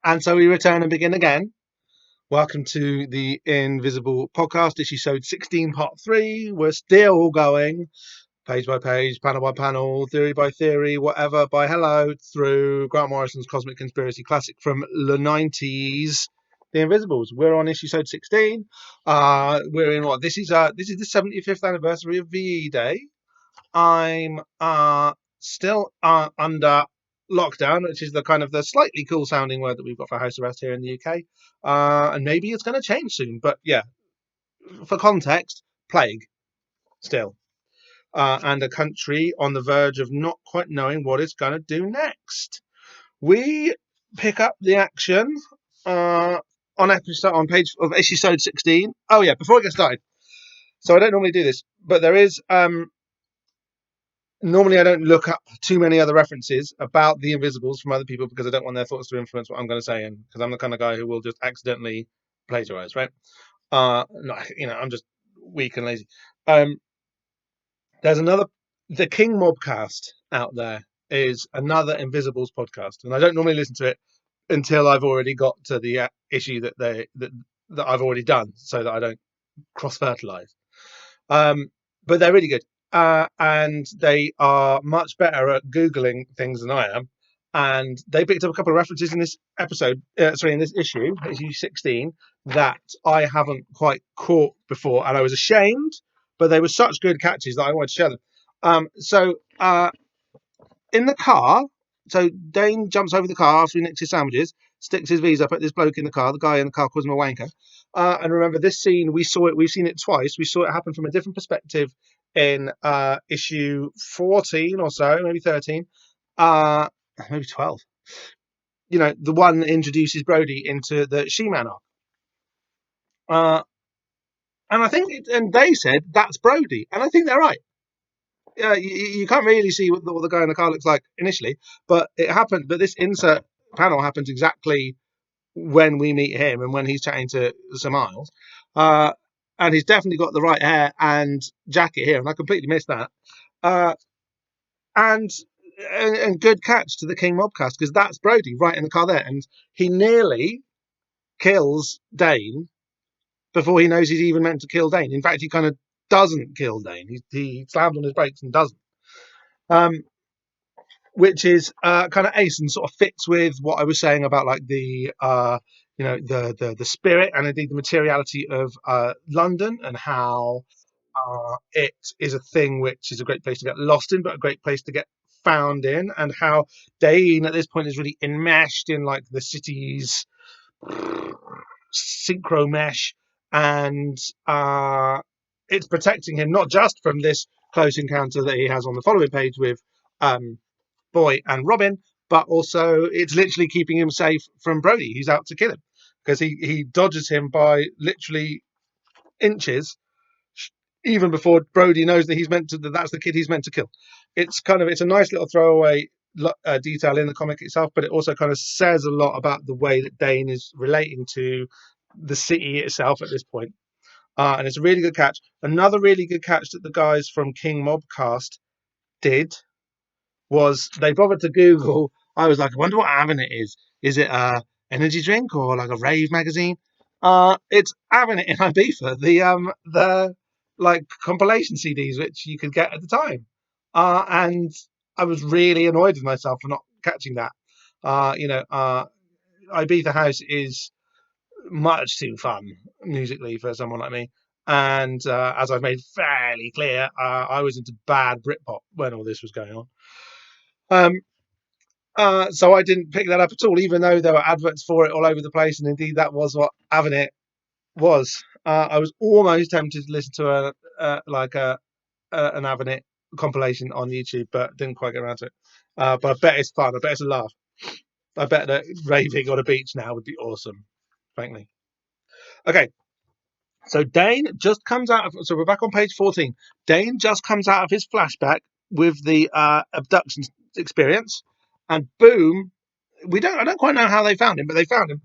And so we return and begin again. Welcome to the Invisible Podcast, issuesode 16, part 3. We're still going page by page, panel by panel, theory by theory, whatever, by hello, through Grant Morrison's Cosmic Conspiracy Classic from the 90s, The Invisibles. We're on issuesode 16. We're in what? This is the 75th anniversary of VE Day. I'm still under lockdown, which is the kind of the slightly cool sounding word that we've got for house arrest here in the UK. And maybe it's going to change soon. But yeah, for context, plague still. And a country on the verge of not quite knowing what it's going to do next. We pick up the action on page of issuesode 16. Oh yeah, before I get started. So I don't normally do this, but there is normally I don't look up too many other references about the Invisibles from other people because I don't want their thoughts to influence what I'm going to say, and because I'm the kind of guy who will just accidentally plagiarize, right? I'm just weak and lazy. There's the King Mobcast out there is another Invisibles podcast, and I don't normally listen to it until I've already got to the issue that I've already done, so that I don't cross fertilize. But they're really good. And they are much better at Googling things than I am. And they picked up a couple of references in this in this issue 16, that I haven't quite caught before. And I was ashamed, but they were such good catches that I wanted to share them. In the car, so Dane jumps over the car after he nicks his sandwiches, sticks his V's up at this bloke in the car. The guy in the car calls him a wanker. And remember, this scene, we've seen it twice. We saw it happen from a different perspective in issue 14 or so, maybe 13, maybe 12. You know, the one that introduces Brody into the She-Man arc. And I think, and they said that's Brody, and I think they're right. Yeah, you can't really see what the guy in the car looks like initially, but it happened. But this insert panel happens exactly when we meet him and when he's chatting to Sir Miles. And he's definitely got the right hair and jacket here, and I completely missed that. And good catch to the King Mobcast, because that's Brody right in the car there, and he nearly kills Dane before he knows he's even meant to kill Dane. In fact, he kind of doesn't kill Dane. He slams on his brakes and doesn't. Which is kind of ace and sort of fits with what I was saying about like the spirit and indeed the materiality of London, and how it is a thing which is a great place to get lost in, but a great place to get found in, and how Dane at this point is really enmeshed in like the city's synchro mesh, and it's protecting him not just from this close encounter that he has on the following page with Boy and Robin, but also it's literally keeping him safe from Brody, who's out to kill him, because he dodges him by literally inches, even before Brody knows that that's the kid he's meant to kill. It's a nice little throwaway detail in the comic itself, but it also kind of says a lot about the way that Dane is relating to the city itself at this point. And it's a really good catch. Another really good catch that the guys from King Mobcast did was they bothered to Google. I was like, I wonder what Avon it is. Is it a energy drink or like a Rave magazine? It's Avon it in Ibiza, the like compilation CDs which you could get at the time. And I was really annoyed with myself for not catching that. Ibiza House is much too fun musically for someone like me. And as I've made fairly clear, I was into bad Britpop when all this was going on. So I didn't pick that up at all, even though there were adverts for it all over the place, and indeed that was what Avenit was. I was almost tempted to listen to an Avenit compilation on YouTube, but didn't quite get around to it. But I bet it's fun. I bet it's a laugh. I bet that raving on a beach now would be awesome, frankly. Okay. So Dane just comes out of. So we're back on page 14. Dane just comes out of his flashback with the abduction experience, and boom, I don't quite know how they found him, but they found him.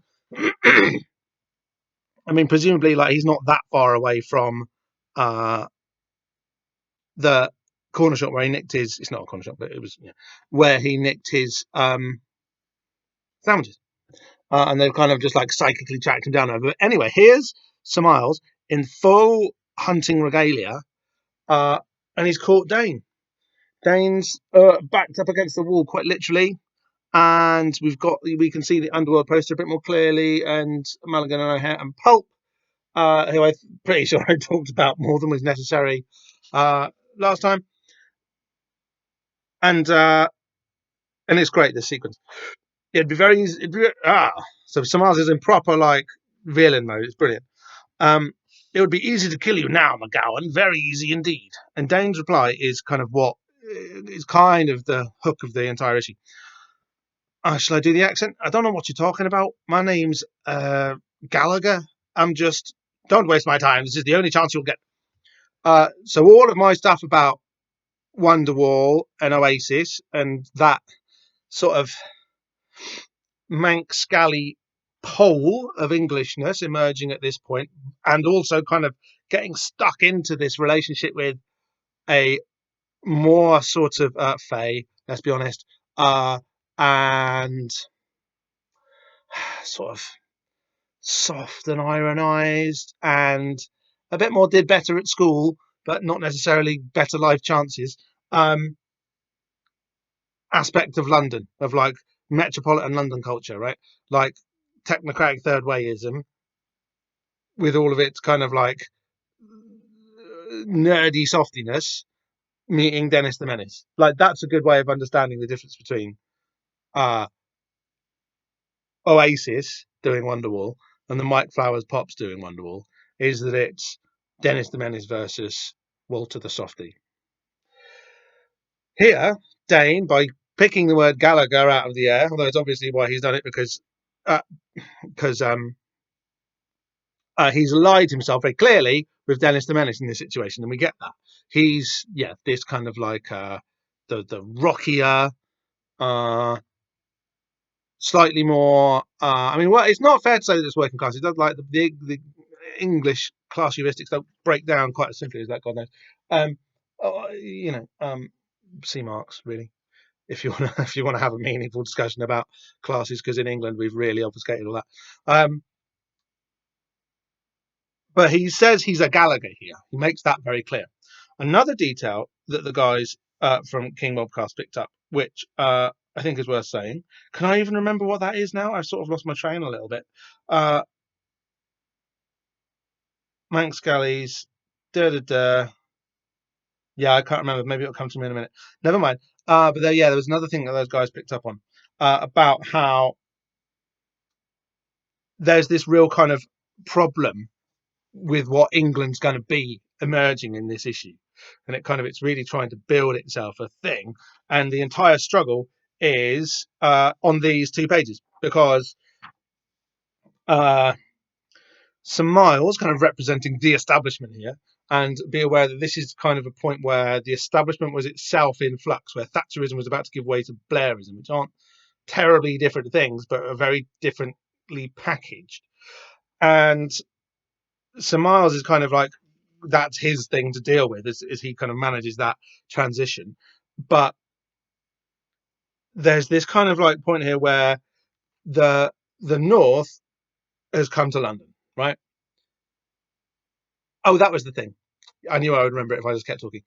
I mean, presumably, like he's not that far away from the corner shop where he nicked his. It's not a corner shop, but it was where he nicked his sandwiches. and they've kind of just like psychically tracked him down over. But anyway, here's Sir Miles in full hunting regalia, and he's caught Dane. Dane's backed up against the wall quite literally, and we can see the underworld poster a bit more clearly, and Mulligan and O'Hare and Pulp, who I'm pretty sure I talked about more than was necessary last time, and it's great, this sequence. It'd be very easy. So Sir Miles is in proper like villain mode. It's brilliant. It would be easy to kill you now, McGowan. Very easy indeed. And Dane's reply is kind of what is kind of the hook of the entire issue. Shall I do the accent? I don't know what you're talking about. My name's Gallagher. I'm just. Don't waste my time. This is the only chance you'll get. So all of my stuff about Wonderwall and Oasis and that sort of Manx Scally pole of Englishness emerging at this point, and also kind of getting stuck into this relationship with a more sort of Fae, let's be honest, and sort of soft and ironized and a bit more did better at school, but not necessarily better life chances. Aspect of London, of like metropolitan London culture, right? Like technocratic third wayism with all of its kind of like nerdy softiness meeting Dennis the Menace. Like that's a good way of understanding the difference between Oasis doing Wonderwall and the Mike Flowers Pops doing Wonderwall, is that it's Dennis the Menace versus Walter the Softie. Here, Dane, by picking the word Gallagher out of the air, although it's obviously why he's done it because he's allied himself very clearly with Dennis the Menace in this situation, and we get that. He's this kind of like the rockier, slightly more. I mean, well, it's not fair to say that it's working class. It does like the English class heuristics don't break down quite as simply as that. God knows. C marks really. If you want to have a meaningful discussion about classes, because in England we've really obfuscated all that. But he says he's a Gallagher here. He makes that very clear. Another detail that the guys from King Bobcast picked up, which I think is worth saying. Can I even remember what that is now? I've sort of lost my train a little bit. Manx Galleys, Yeah, I can't remember. Maybe it'll come to me in a minute. Never mind. But there was another thing that those guys picked up on about how there's this real kind of problem with what England's going to be emerging in this issue, and it's really trying to build itself a thing, and the entire struggle is on these 2 pages, because some Miles kind of representing the establishment here, and be aware that this is kind of a point where the establishment was itself in flux, where Thatcherism was about to give way to Blairism, which aren't terribly different things but are very differently packaged. And so Miles is kind of like, that's his thing to deal with as he kind of manages that transition. But there's this kind of like point here where the North has come to London, right? Oh, that was the thing. I knew I would remember it if I just kept talking.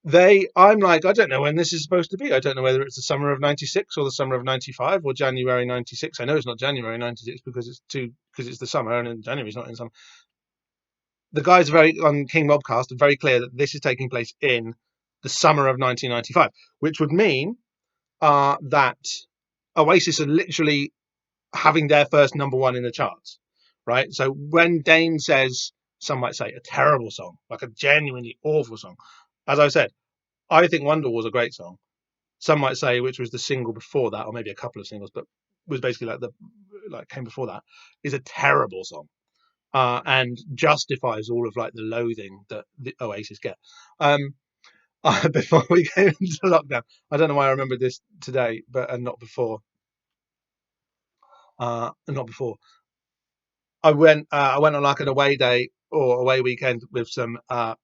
I'm like, I don't know when this is supposed to be. I don't know whether it's the summer of 96 or the summer of 95 or January 96. I know it's not January 96 because it's the summer, and January's not in summer. The guys on King Mobcast are very clear that this is taking place in the summer of 1995, which would mean that Oasis are literally having their first #1 in the charts, right? So when Dane says, some might say, a terrible song, like a genuinely awful song, as I said, I think Wonderwall was a great song. Some might say, which was the single before that, or maybe a couple of singles, but was basically came before that, is a terrible song. And justifies all of like the loathing that the Oasis get. Before we came into lockdown, I don't know why I remembered this today, but not before. Not before. I went on like an away day or away weekend with some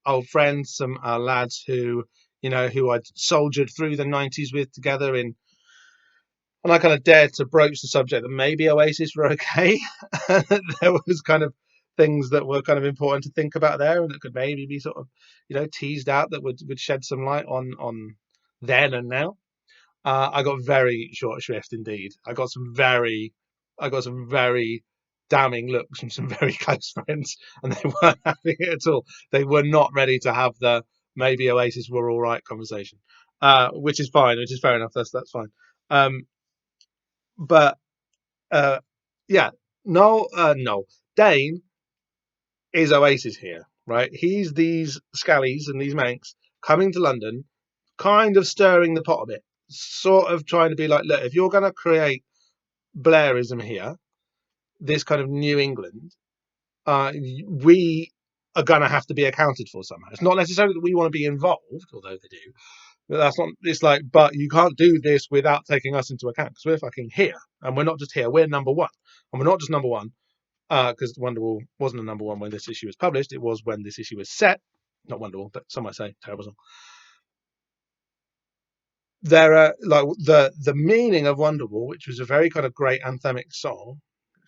old friends, some lads who I'd soldiered through the 90s with together in And I kind of dared to broach the subject that maybe Oasis were okay. There was kind of things that were kind of important to think about there, and that could maybe be sort of, teased out, that would shed some light on then and now. I got very short shrift indeed. I got some very damning looks from some very close friends, and they weren't having it at all. They were not ready to have the maybe Oasis were all right conversation, which is fine, which is fair enough. That's fine. Um, but yeah, no. Dane is Oasis here, right? He's these scallies and these manx coming to London, kind of stirring the pot a bit, sort of trying to be like, look, if you're going to create Blairism here, this kind of New England, we are going to have to be accounted for somehow. It's not necessarily that we want to be involved, although they do. But that's not. It's like, but you can't do this without taking us into account, because we're fucking here, and we're not just here. We're number one, and we're not just number one because Wonderwall wasn't a number one when this issue was published. It was when this issue was set. Not Wonderwall, but some might say terrible song. There are like the meaning of Wonderwall, which was a very kind of great anthemic song,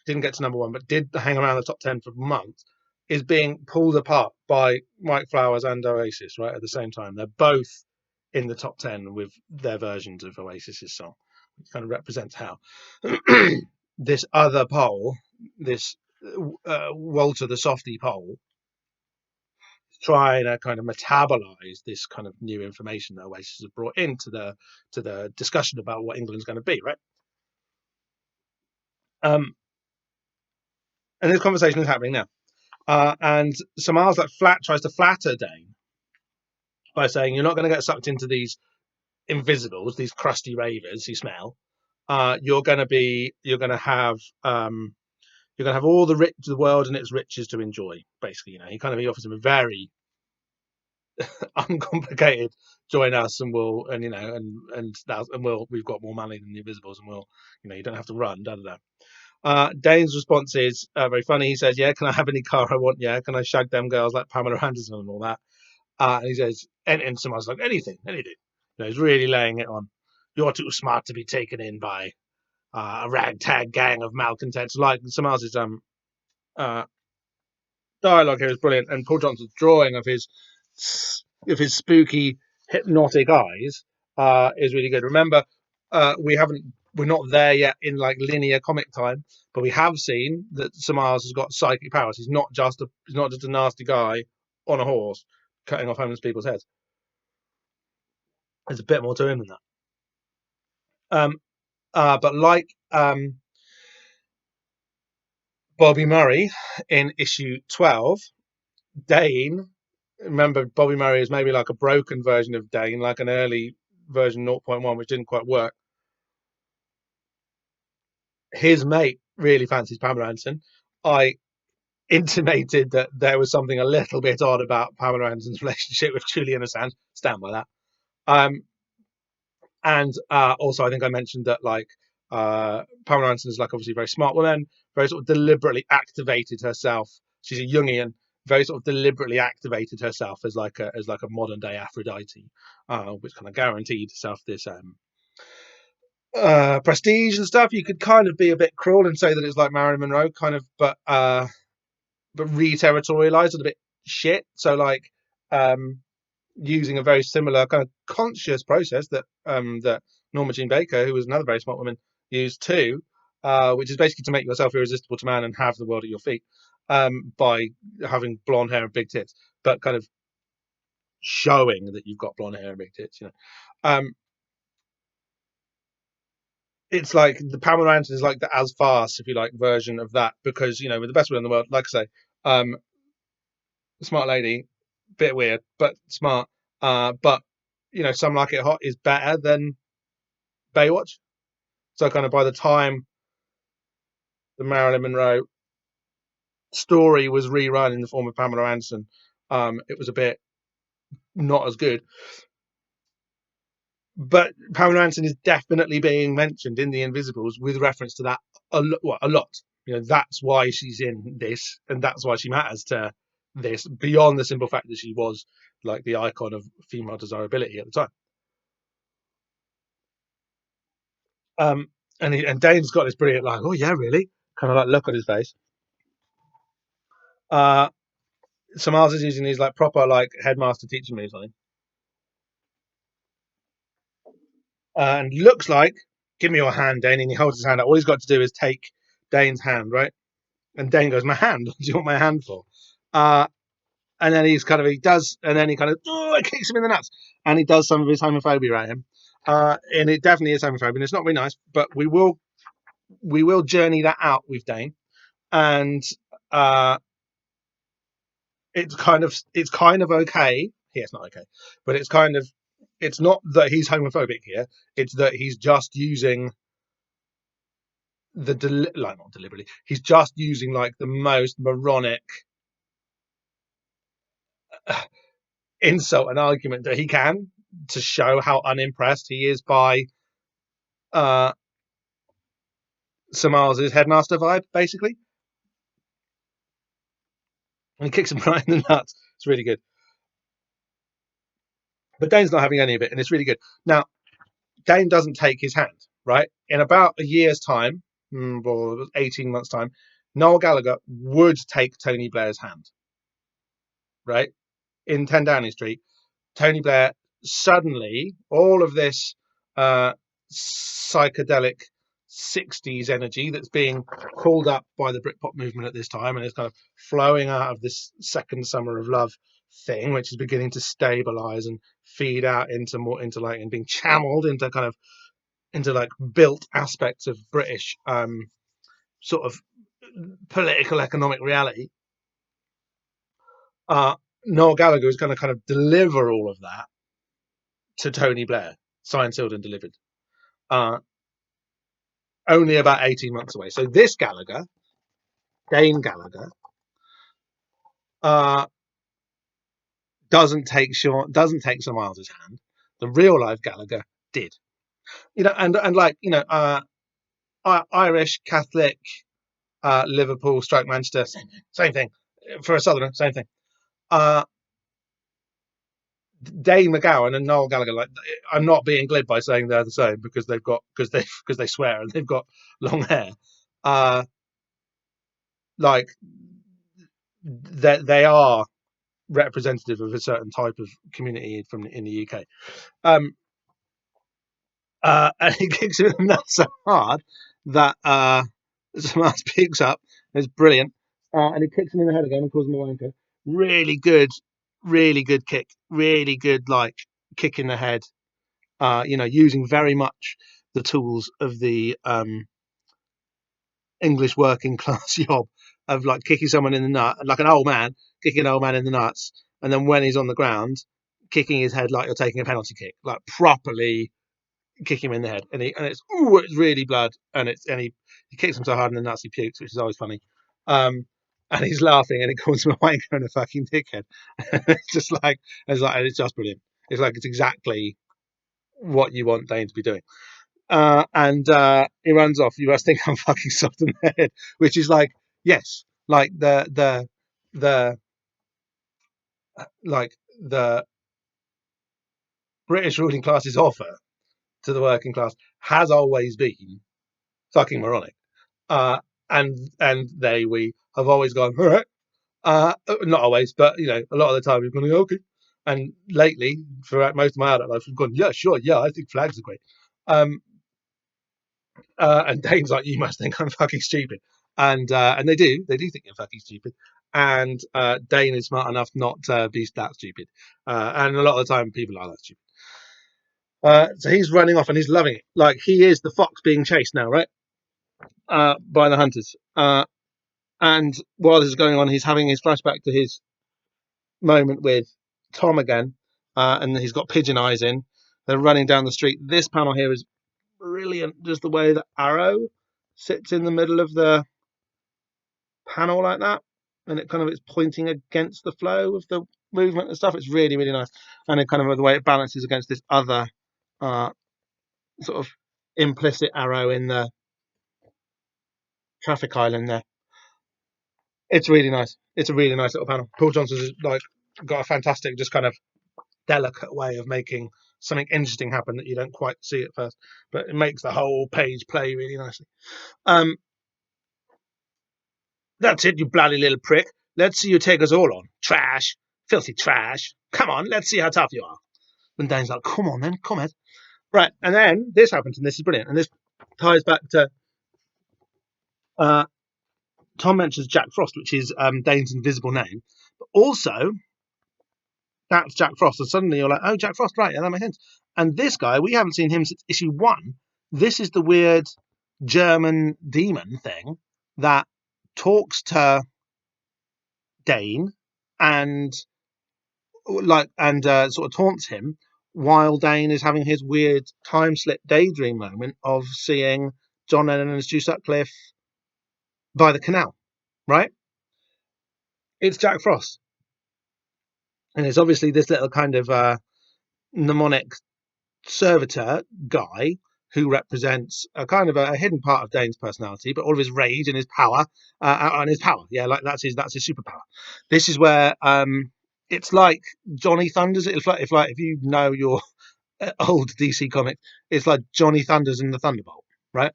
didn't get to number one, but did hang around the top 10 for months, is being pulled apart by Mike Flowers and Oasis right at the same time. They're both in the top 10 with their versions of Oasis's song, which kind of represents how this other pole, this Walter the Softy pole, trying to kind of metabolize this kind of new information that Oasis has brought into the discussion about what England's going to be, right? And this conversation is happening now. And Samars tries to flatter Dane by saying, you're not going to get sucked into these invisibles, these crusty ravers you smell. You're going to have all the world and its riches to enjoy. Basically, he offers him a very uncomplicated join us, and we've got more money than the invisibles, and you don't have to run. Da da da. Dane's response is very funny. He says, "Yeah, can I have any car I want? Yeah, can I shag them girls like Pamela Anderson and all that?" And he says, and someone's like, anything. He's really laying it on. You're too smart to be taken in by a ragtag gang of malcontents. Like someone's uh, dialogue here is brilliant, and Paul Johnson's drawing of his spooky hypnotic eyes is really good. Remember, we're not there yet in like linear comic time, but we have seen that Samars has got psychic powers. He's not just a nasty guy on a horse cutting off homeless people's heads. There's a bit more to him than that. But like Bobby Murray in issue 12, Dane, remember Bobby Murray is maybe like a broken version of Dane, like an early version 0.1, which didn't quite work. His mate really fancies Pamela Anderson. I intimated that there was something a little bit odd about Pamela Anderson's relationship with Julian Assange. Stand by that. And also, I think I mentioned that Pamela Anderson is like obviously a very smart woman, very sort of deliberately activated herself. She's a Jungian, very sort of deliberately activated herself as like a modern day Aphrodite, which kind of guaranteed herself this prestige and stuff. You could kind of be a bit cruel and say that it's like Marilyn Monroe, kind of, but re-territorialized and a bit shit. So using a very similar kind of conscious process that Norma Jean Baker, who was another very smart woman, used too, which is basically to make yourself irresistible to man and have the world at your feet by having blonde hair and big tits, but kind of showing that you've got blonde hair and big tits. It's like the Pamela Anderson is like the as fast, if you like, version of that, because with the best will in the world, like I say, smart lady, bit weird, but smart. But Some Like It Hot is better than Baywatch. So kind of by the time the Marilyn Monroe story was rerun in the form of Pamela Anderson, it was a bit not as good. But Pamela Anderson is definitely being mentioned in The Invisibles with reference to that a lot. That's why she's in this, and that's why she matters to this, beyond the simple fact that she was like the icon of female desirability at the time. and Dane's got this brilliant like, oh yeah, really, kind of like look on his face. So Miles is using these like proper like headmaster teacher moves on him, and looks like, give me your hand, Dane, and he holds his hand out. All he's got to do is take Dane's hand, right? And Dane goes, my hand. What do you want my hand for? And then he does, and then he kind of kicks him in the nuts, and he does some of his homophobia at him. And it definitely is homophobia, and it's not really nice, but we will journey that out with Dane, and it's kind of okay. Yeah, it's not okay, but it's not that he's homophobic here. It's that he's just using not deliberately. He's just using like the most moronic insult and argument that he can to show how unimpressed he is by Sir Miles's headmaster vibe, basically. And he kicks him right in the nuts. It's really good. But Dane's not having any of it, and it's really good. Now, Dane doesn't take his hand, right? In about a year's time, or 18 months' time, Noel Gallagher would take Tony Blair's hand, right? In 10 Downing Street, Tony Blair suddenly, all of this psychedelic 60s energy that's being called up by the Britpop movement at this time, and it's kind of flowing out of this second summer of love thing, which is beginning to stabilize and feed out into like, and being channeled into like built aspects of British sort of political economic reality. Noel Gallagher is going to kind of deliver all of that to Tony Blair, signed, sealed, and delivered. Only about 18 months away. So this Gallagher, Dane Gallagher, doesn't take Sir Miles's hand. The real life Gallagher did. And like, Irish, Catholic, Liverpool, stroke Manchester, same thing. For a Southerner, same thing. Dane McGowan and Noel Gallagher, like, I'm not being glib by saying they're the same because they swear and they've got long hair. Like they are representative of a certain type of community in the UK. And he kicks him in the nuts so hard that Smash picks up. It's brilliant. And he kicks him in the head again and calls him a wanker. Really good kick. Really good, like, kick in the head. Using very much the tools of the English working class job of like kicking someone in the nut, like an old man kicking an old man in the nuts, and then when he's on the ground, kicking his head like you're taking a penalty kick, like properly kick him in the head, and it's really blood, and he kicks him so hard in the nuts he pukes, which is always funny. And he's laughing, and he calls him a wanker and a fucking dickhead. it's just brilliant. It's exactly what you want Dane to be doing. And he runs off. You must think I'm fucking soft in the head, which is like, yes, like the British ruling class's offer to the working class has always been fucking moronic. And we have always gone, all right. Not always, but a lot of the time we've gone, okay. And lately, throughout most of my adult life, we've gone, yeah, sure, yeah, I think flags are great. And Dane's like, you must think I'm fucking stupid. And they do think you're fucking stupid. And Dane is smart enough not to be that stupid. And a lot of the time, people are that stupid. So he's running off and he's loving it. Like, he is the fox being chased now, right? By the hunters. And while this is going on, he's having his flashback to his moment with Tom again. And he's got pigeon eyes in. They're running down the street. This panel here is brilliant. Just the way the arrow sits in the middle of the panel like that, and it's pointing against the flow of the movement and stuff. It's really, really nice. And it kind of the way it balances against this other sort of implicit arrow in the traffic island there. It's really nice. It's a really nice little panel. Paul Johnson's like got a fantastic, just kind of delicate way of making something interesting happen that you don't quite see at first, but it makes the whole page play really nicely. That's it, you bloody little prick. Let's see you take us all on. Trash. Filthy trash. Come on, let's see how tough you are. And Dane's like, come on then, come on. Right, and then this happens, and this is brilliant. And this ties back to Tom mentions Jack Frost, which is Dane's invisible name. But also, that's Jack Frost. And suddenly you're like, oh, Jack Frost, right, yeah, that makes sense. And this guy, we haven't seen him since issue 1. This is the weird German demon thing that talks to Dane and sort of taunts him while Dane is having his weird time slip daydream moment of seeing John Lennon and Stu Sutcliffe by the canal, right? It's Jack Frost. And it's obviously this little kind of mnemonic servitor guy who represents a kind of a hidden part of Dane's personality, but all of his rage and his power, yeah, like that's his superpower. This is where it's like Johnny Thunders. If you know your old DC comic, it's like Johnny Thunders and the Thunderbolt, right?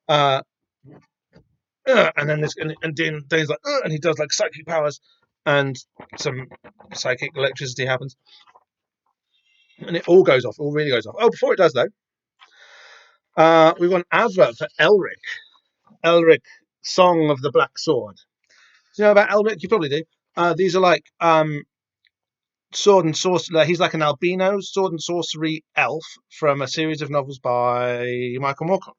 And then Dane's like, and he does like psychic powers, and some psychic electricity happens, and it all goes off. It all really goes off. Oh, before it does though, we've got an advert for Elric. Elric, Song of the Black Sword. Do you know about Elric? You probably do. These are like sword and sorcery. He's like an albino sword and sorcery elf from a series of novels by Michael Moorcock.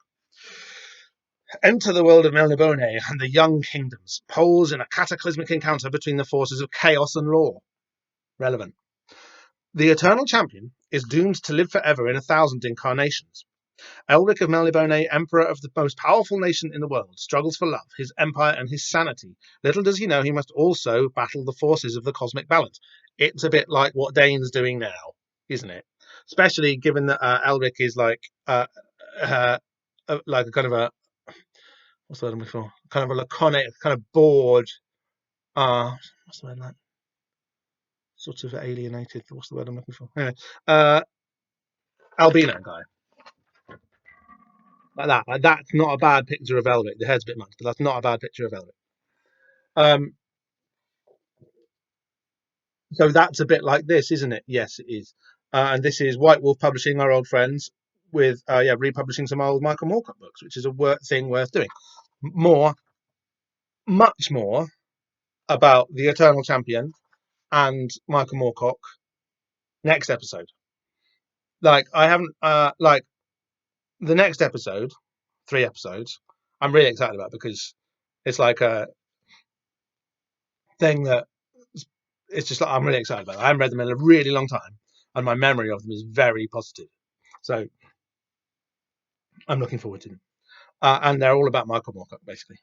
Enter the world of Melnibone and the Young Kingdoms. Poles in a cataclysmic encounter between the forces of chaos and law. Relevant. The eternal champion is doomed to live forever in 1,000 incarnations. Elric of Melnibone, emperor of the most powerful nation in the world, struggles for love, his empire, and his sanity. Little does he know he must also battle the forces of the cosmic balance. It's a bit like what Dane's doing now, isn't it? Especially given that Elric is like a kind of a what's the word I'm looking for? Kind of a laconic, kind of bored. What's the word like? Sort of alienated. What's the word I'm looking for? Anyway, albino guy. Like that. Like that's not a bad picture of Elric. The hair's a bit much, but that's not a bad picture of Elric. So that's a bit like this, isn't it? Yes, it is. And this is White Wolf Publishing, our old friends, with republishing some old Michael Moorcock books, which is a thing worth doing. Much more about the Eternal Champion and Michael Moorcock next episode. Like I haven't like the next episode, 3 episodes, I'm really excited about because it's like a thing that it's just like I'm really excited about. I haven't read them in a really long time, and my memory of them is very positive. So I'm looking forward to them. And they're all about Michael Moorcock, basically.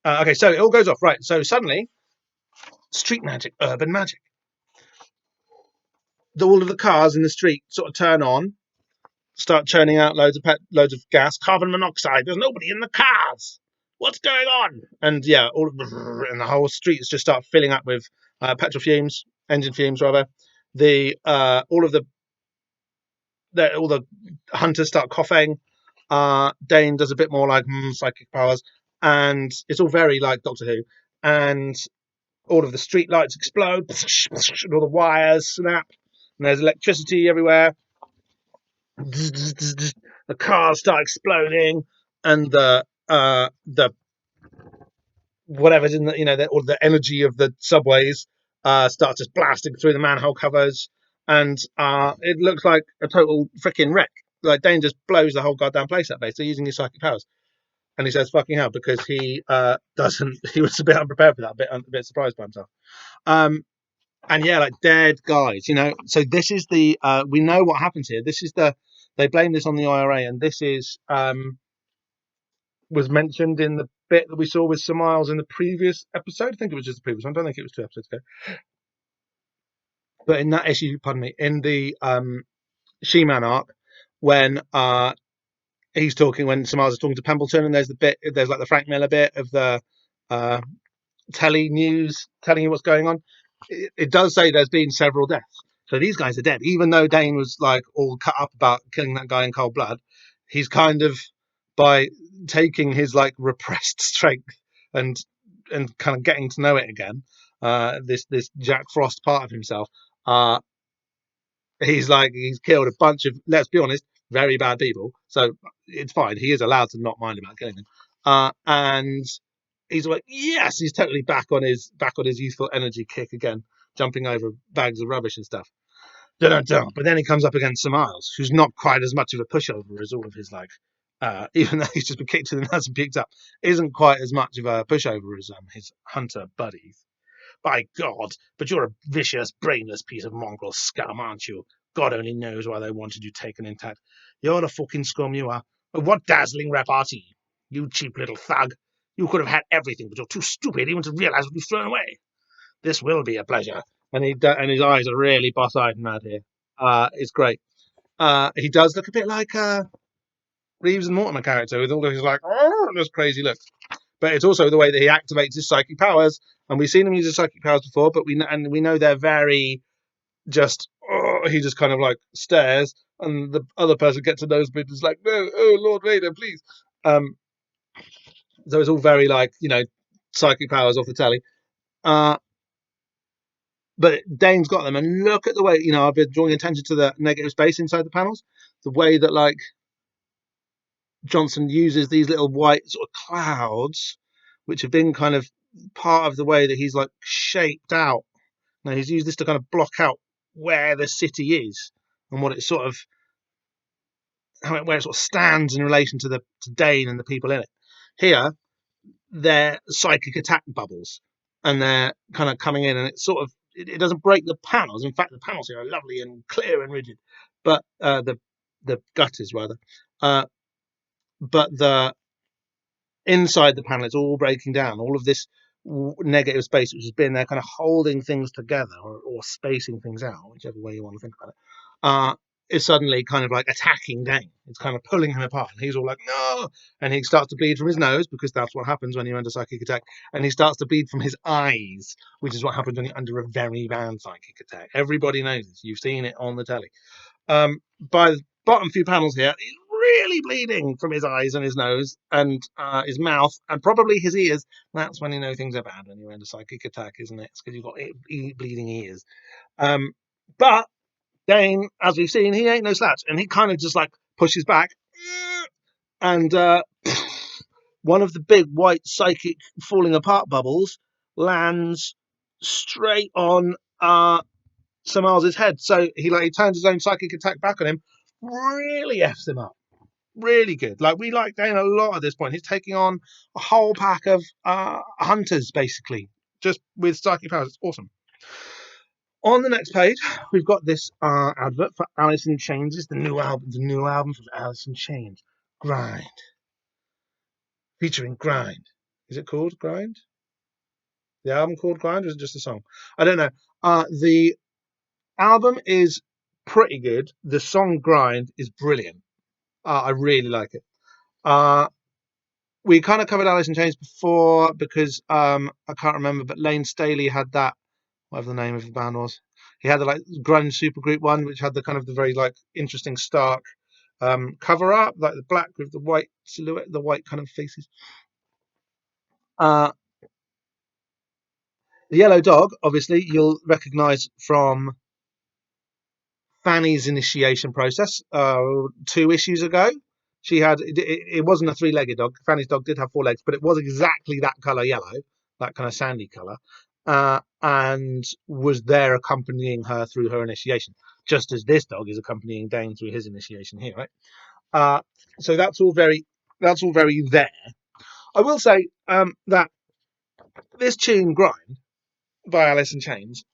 Okay, so it all goes off. Right, so suddenly, street magic, urban magic. All of the cars in the street sort of turn on, start churning out loads of gas, carbon monoxide. There's nobody in the cars. What's going on? And yeah, and the whole streets just start filling up with petrol fumes, engine fumes rather. All the hunters start coughing. Dane does a bit more like psychic powers, and it's all very like Doctor Who. And all of the street lights explode, and all the wires snap, and there's electricity everywhere. The cars start exploding, and the whatever's in all the energy of the subways starts just blasting through the manhole covers, and it looks like a total freaking wreck. Like Dane just blows the whole goddamn place up, basically using his psychic powers. And he says "fucking hell" because he doesn't. He was a bit unprepared for that, a bit surprised by himself. And yeah, like dead guys, So this is the we know what happens here. This is they blame this on the IRA, and this is was mentioned in the bit that we saw with Sir Miles in the previous episode. I think it was just the previous one. I don't think it was 2 episodes ago. But in that issue, pardon me, in the She-Man arc, when he's talking, when Sir Miles is talking to Pembleton, and there's like the Frank Miller bit of the telly news telling you what's going on. It does say there's been several deaths. So these guys are dead. Even though Dane was like all cut up about killing that guy in cold blood, he's kind of, by taking his like repressed strength and kind of getting to know it again, this Jack Frost part of himself, he's killed a bunch of, let's be honest, very bad people. So it's fine. He is allowed to not mind about killing them. And he's like, yes, he's totally back on his youthful energy kick again, jumping over bags of rubbish and stuff. Dun-dun-dun. But then he comes up against Sir Miles, who's not quite as much of a pushover as all of his like, even though he's just been kicked to the nuts and picked up, isn't quite as much of a pushover as his hunter buddies. By God, but you're a vicious, brainless piece of mongrel scum, aren't you? God only knows why they wanted you taken intact. You're a fucking scum, you are. But what dazzling repartee. You cheap little thug. You could have had everything, but you're too stupid even to realize what you've thrown away. This will be a pleasure. And his eyes are really boss-eyed and mad here. It's great. He does look a bit like Reeves and Mortimer character with all of his like, oh, this crazy look. But it's also the way that he activates his psychic powers, and we've seen him use his psychic powers before. But we know they're very just. Oh, he just kind of like stares, and the other person gets a nosebleed and is like, "No, oh Lord Vader, please." So it's all very like psychic powers off the telly. But Dane's got them, and look at the way I've been drawing attention to the negative space inside the panels, the way that like Johnson uses these little white sort of clouds, which have been kind of part of the way that he's like shaped out. Now he's used this to kind of block out where the city is and what it sort of where it sort of stands in relation to Dane and the people in it. Here, they're psychic attack bubbles, and they're kind of coming in, and it's sort of it doesn't break the panels. In fact, the panels here are lovely and clear and rigid, but the gutters rather. But the inside the panel, it's all breaking down. All of this negative space, which has been there, kind of holding things together or spacing things out, whichever way you want to think about it, is suddenly kind of like attacking Dane. It's kind of pulling him apart, and he's all like, "No!" And he starts to bleed from his nose because that's what happens when you're under psychic attack, and he starts to bleed from his eyes, which is what happens when you're under a very bad psychic attack. Everybody knows this. You've seen it on the telly. By the bottom few panels here, he's really bleeding from his eyes and his nose and his mouth and probably his ears. That's when you know things are bad when you're in a psychic attack, isn't it? It's because you've got bleeding ears. But Dane, as we've seen, he ain't no slouch, and he kind of just like pushes back, and one of the big white psychic falling apart bubbles lands straight on Sir Miles's head. So he turns his own psychic attack back on him, really F's him up. Really good. Like, we like Dane a lot at this point. He's taking on a whole pack of hunters, basically, just with psychic powers. It's awesome. On the next page, we've got this advert for Alice in Chains. It's the new album from Alice in Chains. Grind. Featuring Grind. Is it called Grind? The album called Grind, or is it just a song? I don't know. The album is pretty good. The song Grind is brilliant. I really like it. We kind of covered Alice in Chains before because I can't remember, but Lane Staley had that, whatever the name of the band was. He had the like grunge supergroup one, which had the kind of the very like interesting stark cover art, like the black with the white silhouette, the white kind of faces. The yellow dog, obviously, you'll recognise from Fanny's initiation process 2 issues ago. She had it wasn't a 3-legged dog. Fanny's dog did have 4 legs, but it was exactly that colour yellow, that kind of sandy colour, and was there accompanying her through her initiation, just as this dog is accompanying Dane through his initiation here, right? So that's all very there. I will say that this tune "Grind" by Alice in Chains,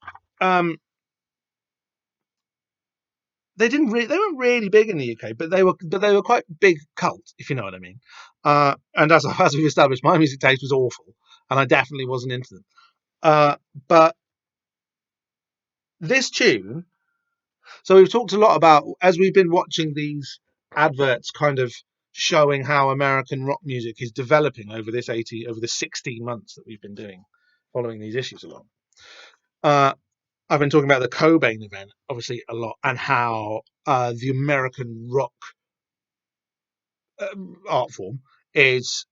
they weren't really big in the UK, but they were quite big cult, if you know what I mean. And as we've established, my music taste was awful, and I definitely wasn't into them. But this tune, so we've talked a lot about, as we've been watching these adverts, kind of showing how American rock music is developing over the 16 months that we've been doing, following these issues along. I've been talking about the Cobain event, obviously, a lot, and how the American rock art form is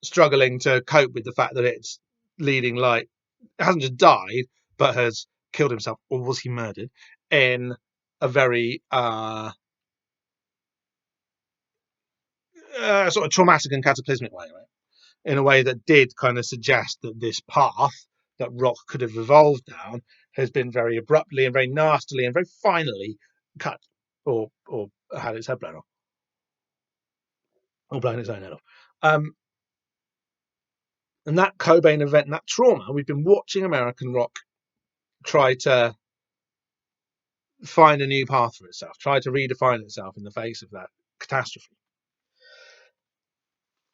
struggling to cope with the fact that its leading light hasn't just died, but has killed himself, or was he murdered, in a very sort of traumatic and cataclysmic way, right? In a way that did kind of suggest that this path that rock could have evolved down has been very abruptly and very nastily and very finally cut, or had its head blown off, or blown its own head off. And that Cobain event and that trauma, we've been watching American rock try to find a new path for itself, try to redefine itself in the face of that catastrophe.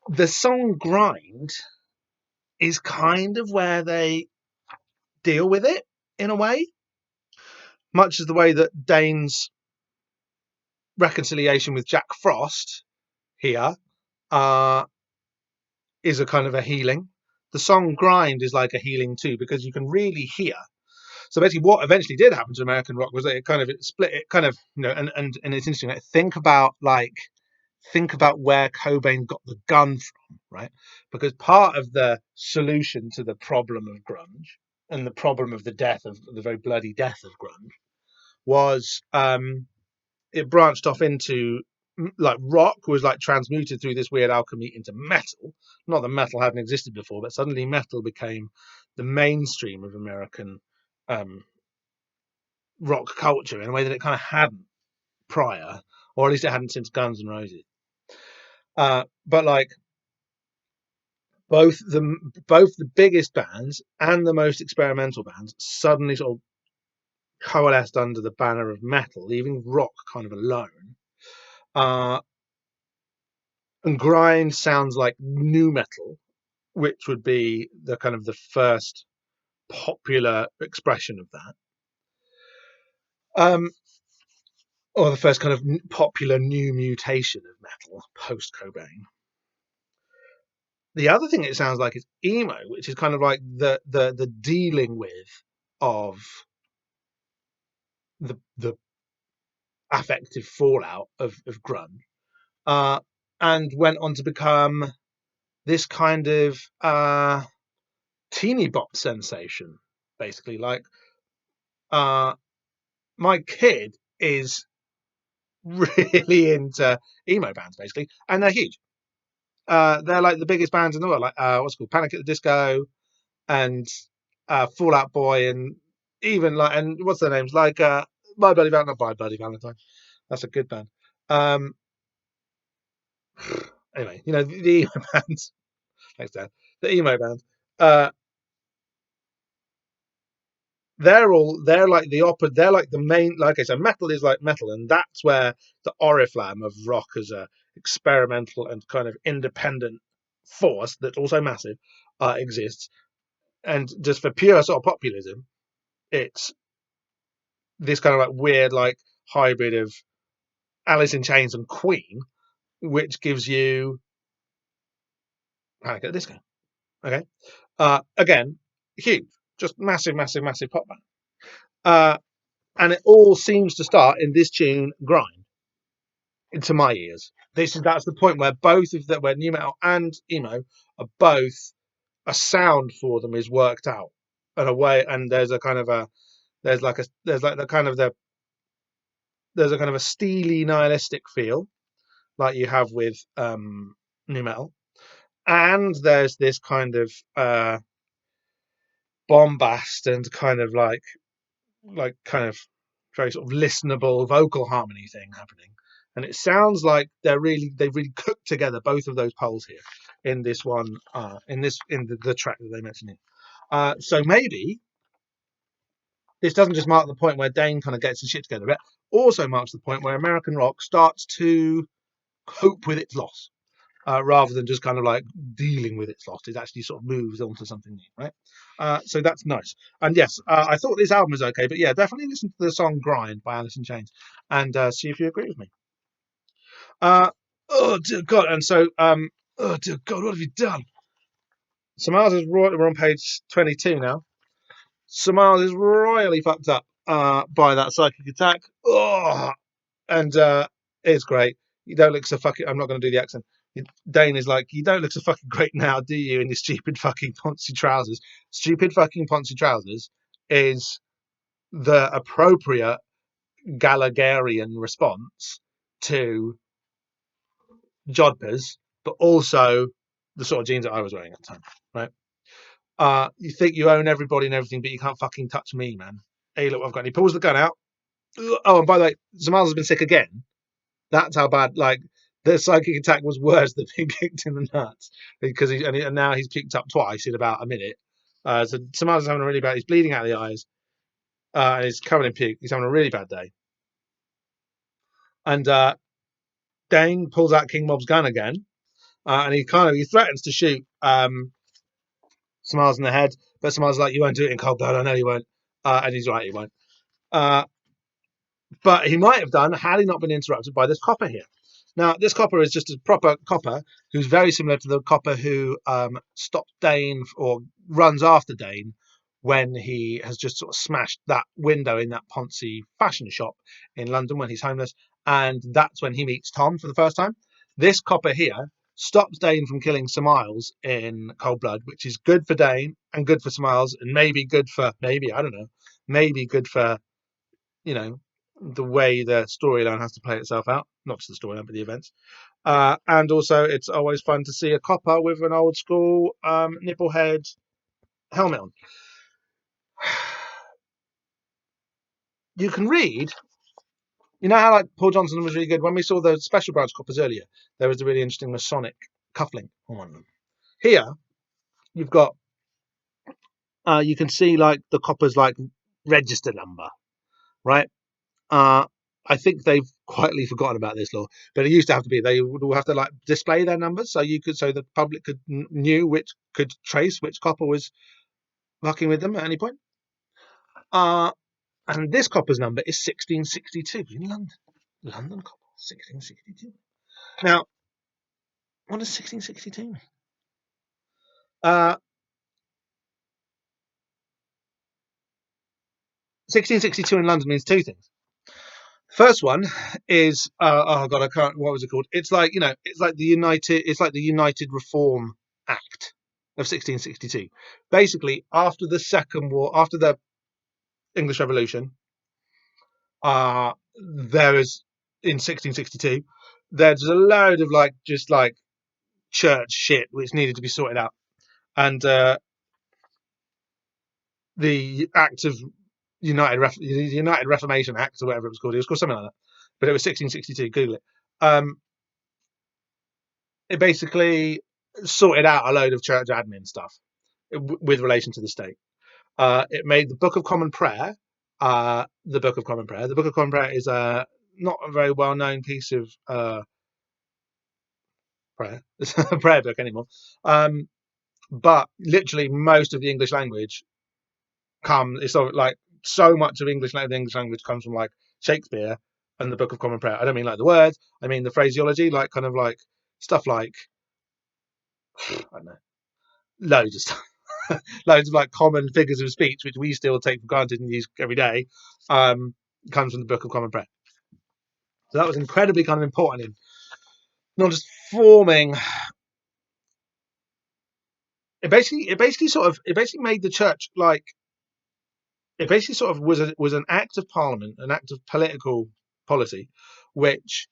The song Grind is kind of where they deal with it in a way, much as the way that Dane's reconciliation with Jack Frost here is a kind of a healing. The song Grind is like a healing too, because you can really hear. So basically what eventually did happen to American rock was that it split, it kind of, and it's interesting. Think about where Cobain got the gun from, right? Because part of the solution to the problem of grunge and the problem of the very bloody death of grunge was it branched off into, like, rock was like transmuted through this weird alchemy into metal. Not that metal hadn't existed before, but suddenly metal became the mainstream of American rock culture in a way that it kind of hadn't prior, or at least it hadn't since Guns N' Roses. But like both the biggest bands and the most experimental bands suddenly sort of coalesced under the banner of metal, leaving rock kind of alone. And grind sounds like nu metal, which would be the kind of the first popular expression of that. Or the first kind of popular new mutation of metal post Cobain. The other thing it sounds like is emo, which is kind of like the dealing with of the affective fallout of grunge, and went on to become this kind of teeny bop sensation, basically. Like, my kid is really into emo bands, basically, and they're huge. They're like the biggest bands in the world, like what's it called, Panic at the Disco, and Fall Out Boy, and even like, and what's their names, like My Bloody Valentine, not My Bloody Valentine. That's a good band. Anyway, the emo bands. Thanks, Dan. The emo bands. They're like the opposite. They're like the main. Like I said, metal is like metal, and that's where the oriflamme of rock as a experimental and kind of independent force that's also massive exists. And just for pure sort of populism, it's this kind of like weird like hybrid of Alice in Chains and Queen, which gives you Panic at the Disco. Okay, again, huge, just massive, massive, massive pop band. And it all seems to start in this tune, Grind, into my ears. That's the point where both of them, where NuMetal and Emo are both, a sound for them is worked out in a way, and there's a kind of a there's like the kind of there's a kind of a steely nihilistic feel like you have with NuMetal, and there's this kind of bombast and kind of like kind of very sort of listenable vocal harmony thing happening, and it sounds like they've really cooked together both of those poles here in this one, in the track that they mentioned in. So maybe this doesn't just mark the point where Dane kind of gets his shit together, but also marks the point where American rock starts to cope with its loss, rather than just kind of like dealing with its loss. It actually sort of moves on to something new, right? So that's nice. And yes, I thought this album was okay, but yeah, definitely listen to the song Grind by Alice in Chains and see if you agree with me. Oh dear God. And so, oh dear God, what have you done? So Mars is right, we're on page 22 now. Samal is royally fucked up by that psychic attack. Oh, and it's great. You don't look so fucking. I'm not going to do the accent. Dane is like, you don't look so fucking great now, do you? In your stupid fucking poncy trousers. Stupid fucking poncy trousers is the appropriate Gallagherian response to jodhpurs, but also the sort of jeans that I was wearing at the time, right? You think you own everybody and everything, but you can't fucking touch me, man. Hey, look what I've got. And he pulls the gun out. Oh, and by the way, Zamal has been sick again. That's how bad. Like the psychic attack was worse than being kicked in the nuts because and now he's kicked up twice in about a minute. So Zamal's having a really bad. He's bleeding out of the eyes. And he's covered in puke. He's having a really bad day. And Dane pulls out King Mob's gun again, and he threatens to shoot Smiles in the head, but Smiles like, "You won't do it in cold blood. I know you won't." And he's right, he won't. But he might have done had he not been interrupted by this copper here. Now, this copper is just a proper copper who's very similar to the copper who stopped Dane or runs after Dane when he has just sort of smashed that window in that Ponzi fashion shop in London when he's homeless. And that's when he meets Tom for the first time. This copper here stops Dane from killing Smiles in cold blood, which is good for Dane and good for Smiles and maybe good for, I don't know, maybe good for, you know, the way the storyline has to play itself out, not just the storyline, but the events. And also, it's always fun to see a copper with an old school nipple head helmet on. You can read, you know how like Paul Johnson was really good when we saw the special branch coppers earlier. There was a really interesting Masonic cufflink on one of them. Here, you've got you can see like the copper's like register number, right? I think they've quietly forgotten about this law, but it used to have to be. They would have to like display their numbers so the public could trace which copper was fucking with them at any point. And this copper's number is 1662 in London. London copper, 1662. Now, what does 1662 mean? 1662 in London means two things. First one is oh god, I can't. What was it called? It's like it's like the United Reform Act of 1662. Basically, after the Second War, after the English Revolution, there is in 1662, there's a load of just church shit which needed to be sorted out, and the Act of United Reformation Act or whatever it was called. It was called something like that, but it was 1662. Google it. It basically sorted out a load of church admin stuff with relation to the state. It made the Book of Common Prayer the Book of Common Prayer. The Book of Common Prayer is not a very well-known piece of prayer. It's not a prayer book anymore. But literally most of the English language it's sort of like so much of the English language comes from like Shakespeare and the Book of Common Prayer. I don't mean like the words, I mean the phraseology, like kind of like stuff like I don't know, loads of stuff. Loads of like common figures of speech which we still take for granted and use every day comes from the Book of Common Prayer. So that was incredibly kind of important in not just forming. It basically made the church like it basically sort of was an act of parliament, an act of political policy, which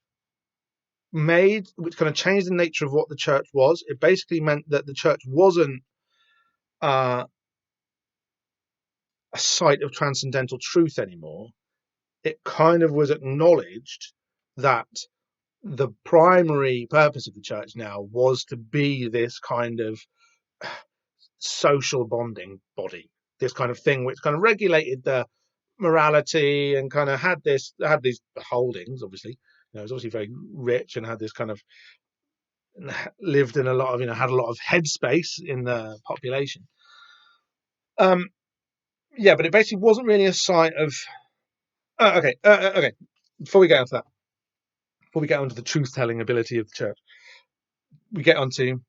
kind of changed the nature of what the church was. It basically meant that the church wasn't a site of transcendental truth anymore. It kind of was acknowledged that the primary purpose of the church now was to be this kind of social bonding body, this kind of thing which kind of regulated the morality and kind of had these holdings. Obviously, it was obviously very rich and had this kind of lived in a lot of had a lot of headspace in the population. Yeah, but it basically wasn't really a site of. Okay. Before we get onto the truth-telling ability of the church, we get onto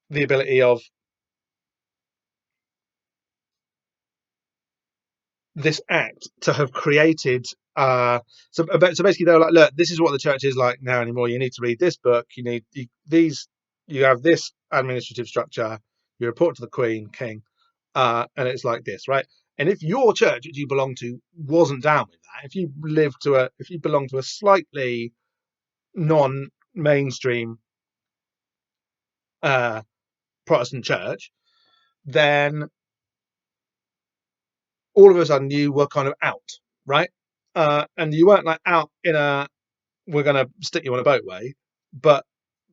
the ability of this act to have created. So basically, they were like, look, this is what the church is like now anymore. You need to read this book. You have this administrative structure. You report to the Queen, King, and it's like this, right? And if your church that you belong to wasn't down with that, if you belong to a slightly non-mainstream Protestant church, then all of a sudden you were kind of out, right? And you weren't like out in a we're going to stick you on a boat way, but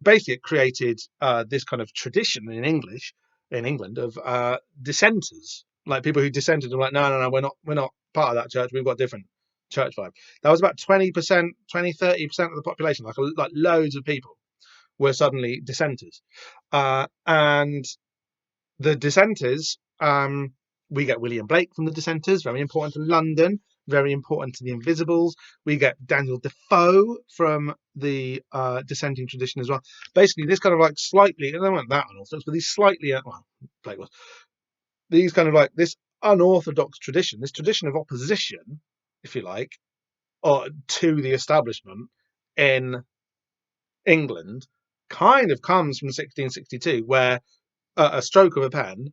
basically it created this kind of tradition in England of dissenters, like people who dissented and were like, no, we're not part of that church. We've got a different church vibe. That was about 20%, 30% of the population, like loads of people were suddenly dissenters. And the dissenters, we get William Blake from the dissenters, very important to London, very important to the Invisibles. We get Daniel Defoe from the dissenting tradition as well. Basically, this kind of like slightly, and they weren't that unorthodox, but these slightly, well, Blake was, these kind of like this unorthodox tradition, this tradition of opposition, if you like, to the establishment in England, kind of comes from 1662, where a stroke of a pen,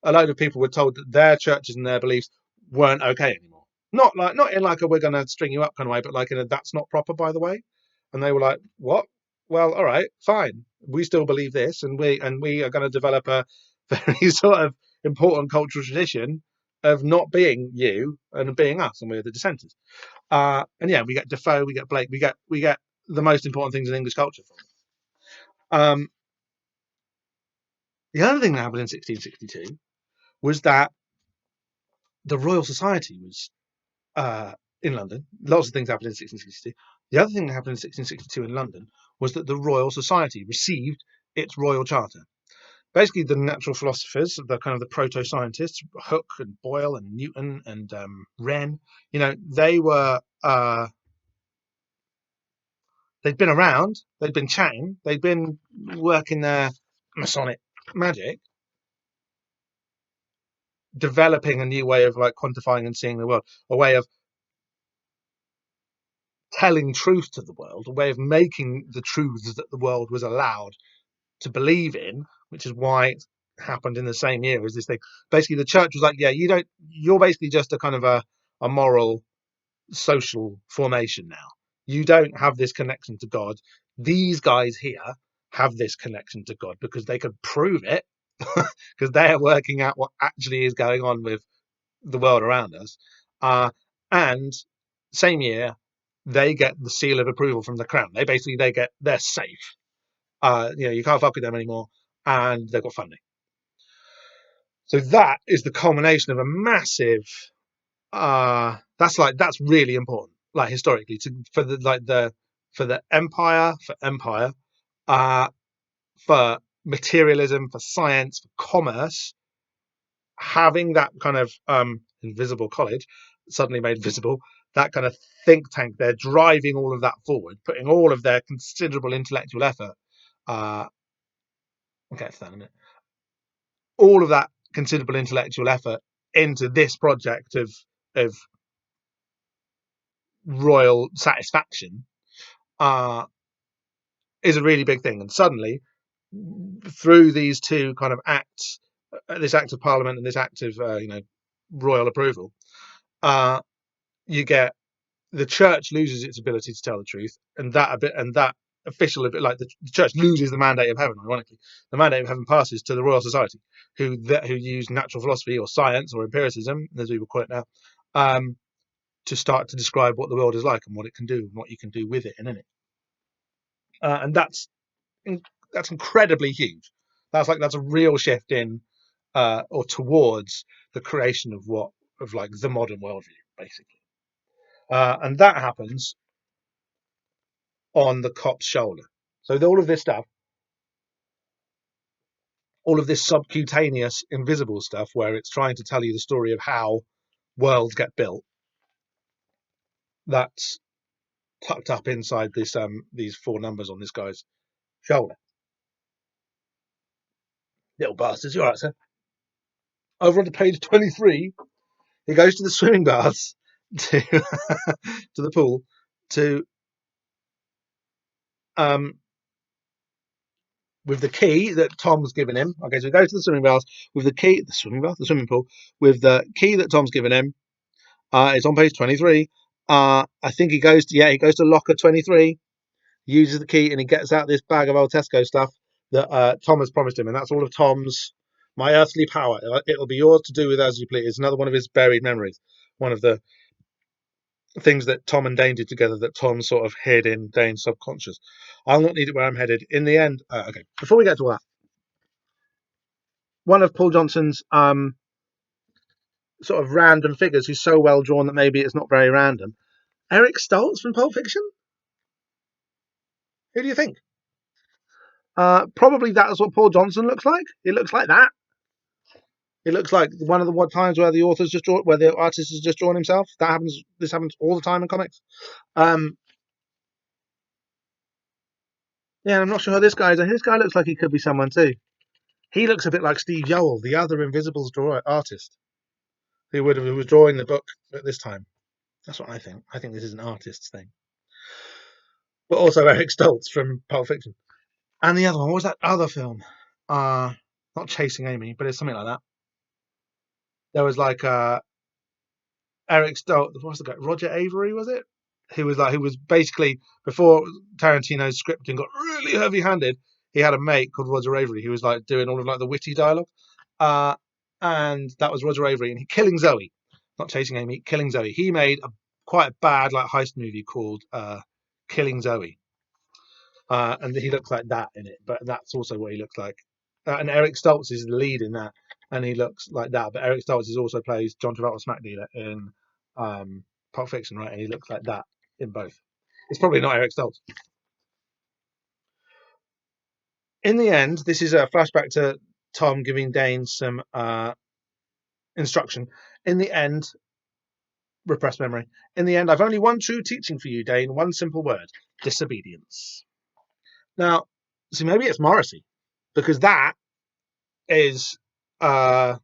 a load of people were told that their churches and their beliefs weren't okay anymore. Not in like a we're going to string you up kind of way, but like in a that's not proper, by the way. And they were like, what? Well, all right, fine. We still believe this, and we are going to develop a very sort of important cultural tradition of not being you and being us, and we're the dissenters. And yeah, we get Defoe, we get Blake, we get the most important things in English culture from them. The other thing that happened in 1662 was that the Royal Society was in London. Lots of things happened in 1662. The other thing that happened in 1662 in London was that the Royal Society received its royal charter. Basically, the natural philosophers, the kind of the proto-scientists, Hooke and Boyle and Newton and Wren, they were they'd been around, they'd been chatting, they'd been working their Masonic magic, developing a new way of like quantifying and seeing the world, a way of telling truth to the world, a way of making the truths that the world was allowed to believe in, which is why it happened in the same year as this thing. Basically, the church was like, yeah, you're basically just a kind of a moral social formation now. You don't have this connection to God. These guys here have this connection to God because they could prove it because they're working out what actually is going on with the world around us. And same year, they get the seal of approval from the crown. They're safe. You can't fuck with them anymore, and they've got funding. So that is the culmination of a massive. That's really important, like historically, for the empire, for materialism, for science, for commerce. Having that kind of invisible college suddenly made visible, that kind of think tank, they're driving all of that forward, putting all of their considerable intellectual effort. I'll get to that in a minute. All of that considerable intellectual effort into this project of royal satisfaction is a really big thing. And suddenly, through these two kind of acts, this act of parliament and this act of royal approval, you get the church loses its ability to tell the truth, and that official, like the church loses the mandate of heaven. Ironically, the mandate of heaven passes to the Royal Society, who use natural philosophy or science or empiricism, as we would call it now, to start to describe what the world is like and what it can do and what you can do with it and in it. And that's incredibly huge. That's a real shift in or towards the creation of the modern worldview, basically. And that happens on the cop's shoulder. So all of this stuff, all of this subcutaneous invisible stuff, where it's trying to tell you the story of how worlds get built, that's tucked up inside these four numbers on this guy's shoulder. Little bastards, you all right, sir? Over on to page 23, He goes to the swimming baths to to the pool to with the key that Tom's given him. Okay, so he goes to the swimming baths with the key, the swimming pool with the key that Tom's given him. It's on page 23. I think he goes to locker 23, uses the key, and he gets out this bag of old Tesco stuff that Tom has promised him, and that's all of Tom's my earthly power. It'll be yours to do with as you please. It's another one of his buried memories. One of the things that Tom and Dane did together that Tom sort of hid in Dane's subconscious. I'll not need it where I'm headed. In the end, okay. Before we get to all that, one of Paul Johnson's sort of random figures who's so well drawn that maybe it's not very random. Eric Stoltz from Pulp Fiction. Who do you think? Probably that's what Paul Johnson looks like. It looks like that. It looks like one of the times where the where the artist has just drawn himself. That happens. This happens all the time in comics. Yeah, I'm not sure who this guy is. This guy looks like he could be someone too. He looks a bit like Steve Yoel, the other Invisibles artist, who was drawing the book at this time. That's what I think. I think this is an artist's thing. But also Eric Stoltz from Pulp Fiction. And the other one, what was that other film? Not Chasing Amy, but it's something like that. There was like Eric Stoltz. What's the guy? Roger Avery, was it? Who was basically before Tarantino's scripting got really heavy-handed. He had a mate called Roger Avery who was like doing all of like the witty dialogue, and that was Roger Avery. And Killing Zoe, not Chasing Amy, Killing Zoe. He made quite a bad like heist movie called Killing Zoe, and he looks like that in it. But that's also what he looks like. And Eric Stoltz is the lead in that, and he looks like that. But Eric Stoltz also plays John Travolta Smack Dealer in Pulp Fiction, right? And he looks like that in both. It's probably not Eric Stoltz. In the end, this is a flashback to Tom giving Dane some instruction. In the end, repressed memory. In the end, I've only one true teaching for you, Dane. One simple word: disobedience. Now, see, maybe it's Morrissey, because that is that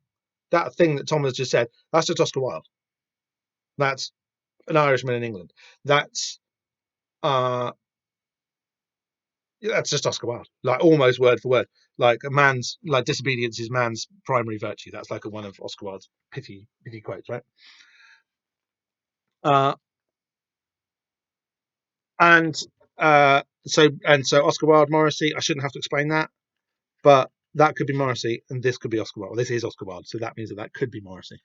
thing that Tom has just said. That's just Oscar Wilde. That's an Irishman in England. That's just Oscar Wilde, like almost word for word. Like a man's like disobedience is man's primary virtue. That's like one of Oscar Wilde's pithy quotes, right? And so Oscar Wilde, Morrissey. I shouldn't have to explain that, but that could be Morrissey, and this could be Oscar Wilde. This is Oscar Wilde, so that means that could be Morrissey.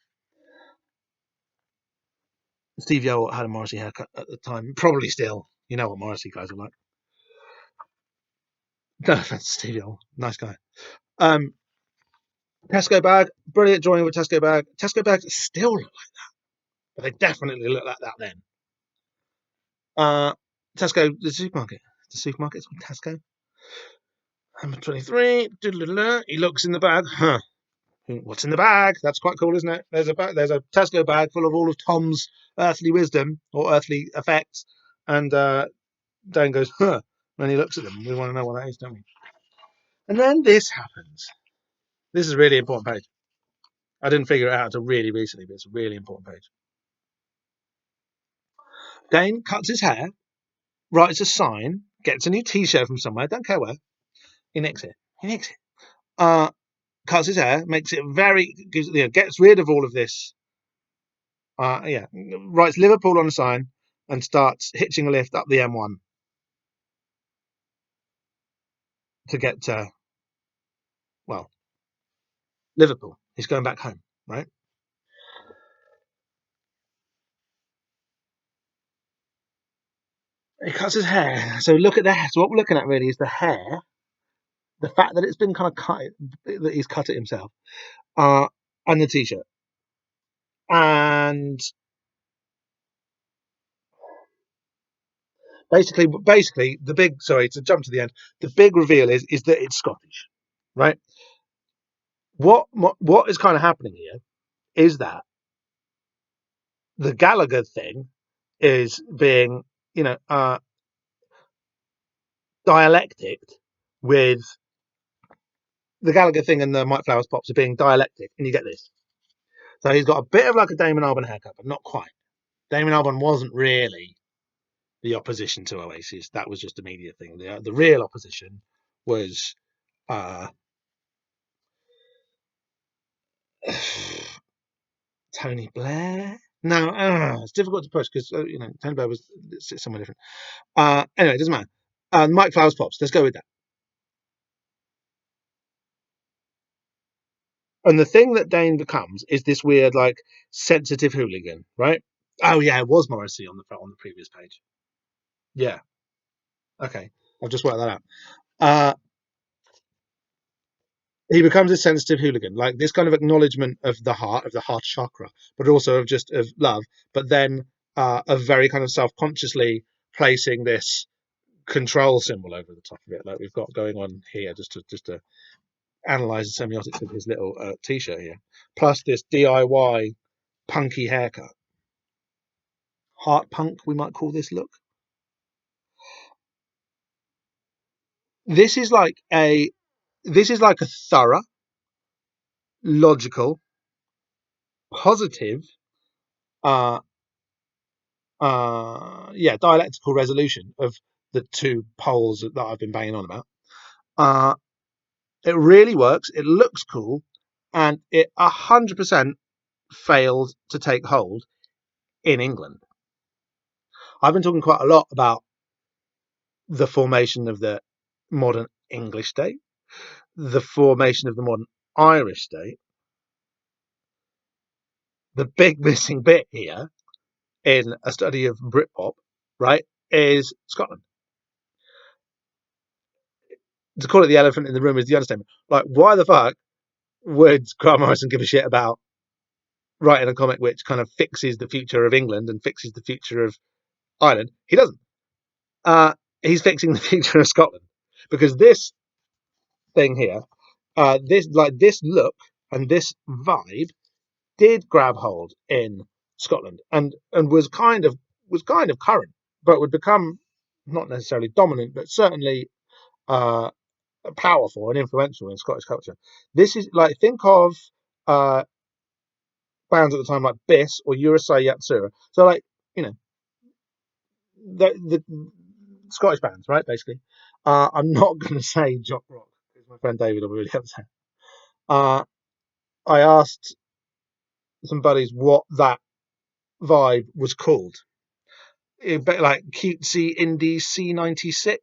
Steve Yoel had a Morrissey haircut at the time, probably still. You know what Morrissey guys are like. No offense, Steve Yoel, nice guy. Tesco bag, brilliant drawing with Tesco bag. Tesco bags still look like that, but they definitely look like that then. Tesco, the supermarket. The supermarket's called Tesco. Number 23. He looks in the bag. Huh. What's in the bag? That's quite cool, isn't it? There's a Tesco bag full of all of Tom's earthly wisdom or earthly effects, and Dan goes, huh. When he looks at them, we want to know what that is, don't we? And then this happens. This is a really important page. I didn't figure it out until really recently, but it's a really important page. Dane cuts his hair, writes a sign, gets a new T-shirt from somewhere, don't care where. He nicks it. Cuts his hair, makes it gets rid of all of this. Writes Liverpool on a sign and starts hitching a lift up the M1 to get to, Liverpool. He's going back home, right? He cuts his hair. So look at the hair. So what we're looking at really is the hair, the fact that it's been kind of cut, that he's cut it himself, and the T-shirt. And basically, the big, to jump to the end, the big reveal is that it's Scottish, right? What is kind of happening here is that the Gallagher thing is being, dialectic with the Gallagher thing and the Mike Flowers pops are being dialectic, and you get this. So he's got a bit of like a Damon Albarn haircut, but not quite. Damon Albarn wasn't really the opposition to Oasis. That was just a media thing. The real opposition was Tony Blair. No, it's difficult to push because Tony Blair was somewhere different. Anyway, it doesn't matter. Mike Flowers pops. Let's go with that. And the thing that Dane becomes is this weird, like, sensitive hooligan, right? Oh yeah, it was Morrissey on the previous page. Yeah. Okay, I've just worked that out. He becomes a sensitive hooligan, like this kind of acknowledgement of the heart chakra, but also of love. But then of very kind of self-consciously placing this control symbol over the top of it, like we've got going on here, just to analyze the semiotics of his little t-shirt here. Plus this DIY punky haircut, heart punk, we might call this look. This is like a thorough, logical, positive, dialectical resolution of the two poles that I've been banging on about. It really works. It looks cool, and it 100% failed to take hold in England. I've been talking quite a lot about the formation of the modern English state, the formation of the modern Irish state. The big missing bit here in a study of Britpop, right, is Scotland. To call it the elephant in the room is the understatement. Like, why the fuck would Grant Morrison give a shit about writing a comic which kind of fixes the future of England and fixes the future of Ireland? He doesn't. He's fixing the future of Scotland, because this thing here, this look and this vibe did grab hold in Scotland and was kind of current, but would become not necessarily dominant, but certainly powerful and influential in Scottish culture. This is like, think of bands at the time like Biss or Urusei Yatsura. So like, the Scottish bands, right? Basically, I'm not going to say Jock Rock because my friend David will be really upset. I asked some buddies what that vibe was called. Like cutesy indie C96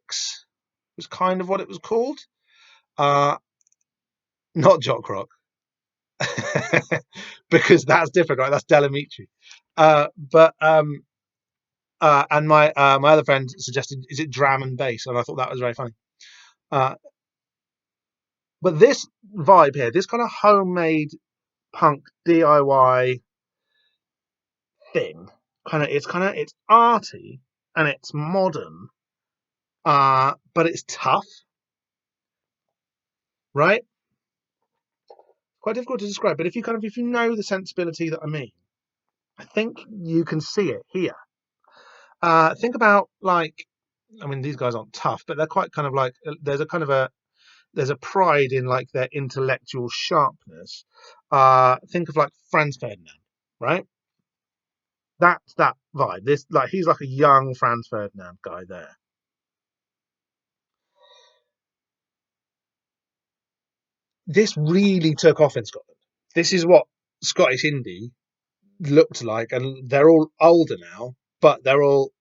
was kind of what it was called. Not Jock Rock. Because that's different, right? That's Delamitri. And my other friend suggested, is it dram and bass? And I thought that was very funny. But this vibe here, this kind of homemade punk DIY thing, it's arty and it's modern, but it's tough, right? Quite difficult to describe, but if you know the sensibility that I mean, I think you can see it here. Think about, like, I mean, these guys aren't tough, but they're quite kind of like, there's a pride in like their intellectual sharpness. Think of like Franz Ferdinand, right? That's that vibe. He's like a young Franz Ferdinand guy there. This really took off in Scotland. This is what Scottish indie looked like, and they're all older now, but they're all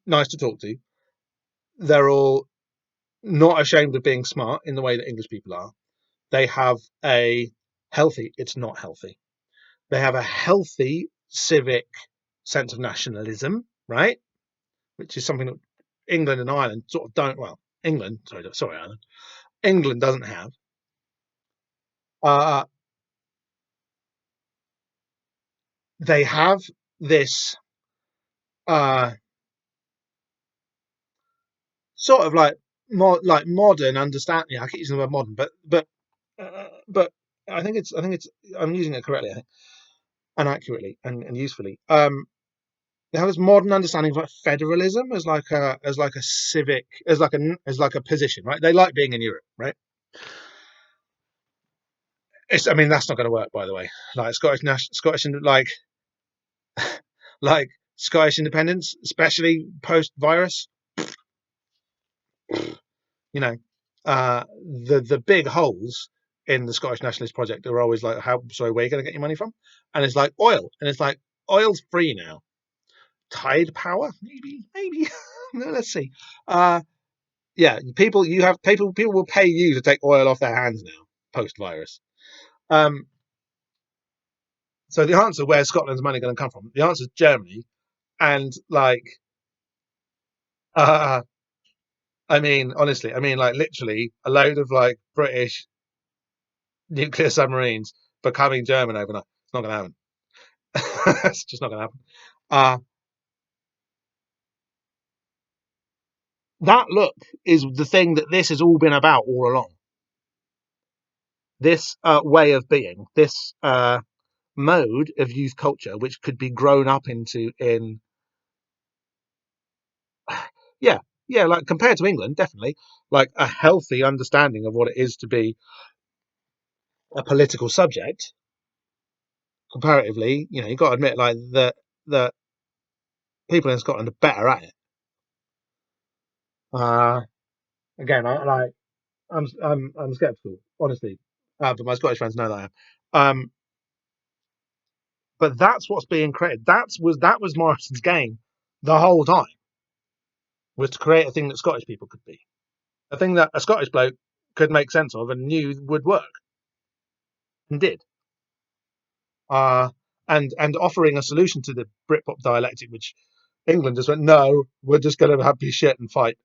nice to talk to. They're all not ashamed of being smart in the way that English people are. They have it's not healthy. They have a healthy civic sense of nationalism, right? Which is something that England and Ireland sort of don't. Well, Ireland. England doesn't have. They have this sort of like modern understanding. I keep using the word modern, but I think it's I'm using it correctly, I think, and accurately and usefully. They have this modern understanding of like federalism as like a civic, as like a position, right? They like being in Europe, right? I mean, that's not going to work, by the way. Like Scottish, like Scottish independence, especially post-virus. You know, the big holes in the Scottish Nationalist Project are always like, where are you going to get your money from? And it's like oil, and it's like oil's free now. Tide power, maybe. No, let's see. Yeah, people will pay you to take oil off their hands now post-virus. So the answer, where's Scotland's money going to come from? The answer is Germany, and like, uh, I mean, honestly, I mean, like, literally, a load of like British nuclear submarines becoming German overnight. It's not going to happen. It's just not going to happen. Uh, that look is the thing that this has all been about all along. This way of being, this mode of youth culture, which could be grown up into in, yeah, yeah, like compared to England, definitely, like a healthy understanding of what it is to be a political subject. Comparatively, you've got to admit, like that people in Scotland are better at it. Again, I'm skeptical, honestly, but my Scottish friends know that I am. But that's what's being created. That was Morrison's game the whole time, was to create a thing that Scottish people could be, a thing that a Scottish bloke could make sense of and knew would work, and did. And offering a solution to the Britpop dialectic, which England just went, no, we're just going to be shit and fight.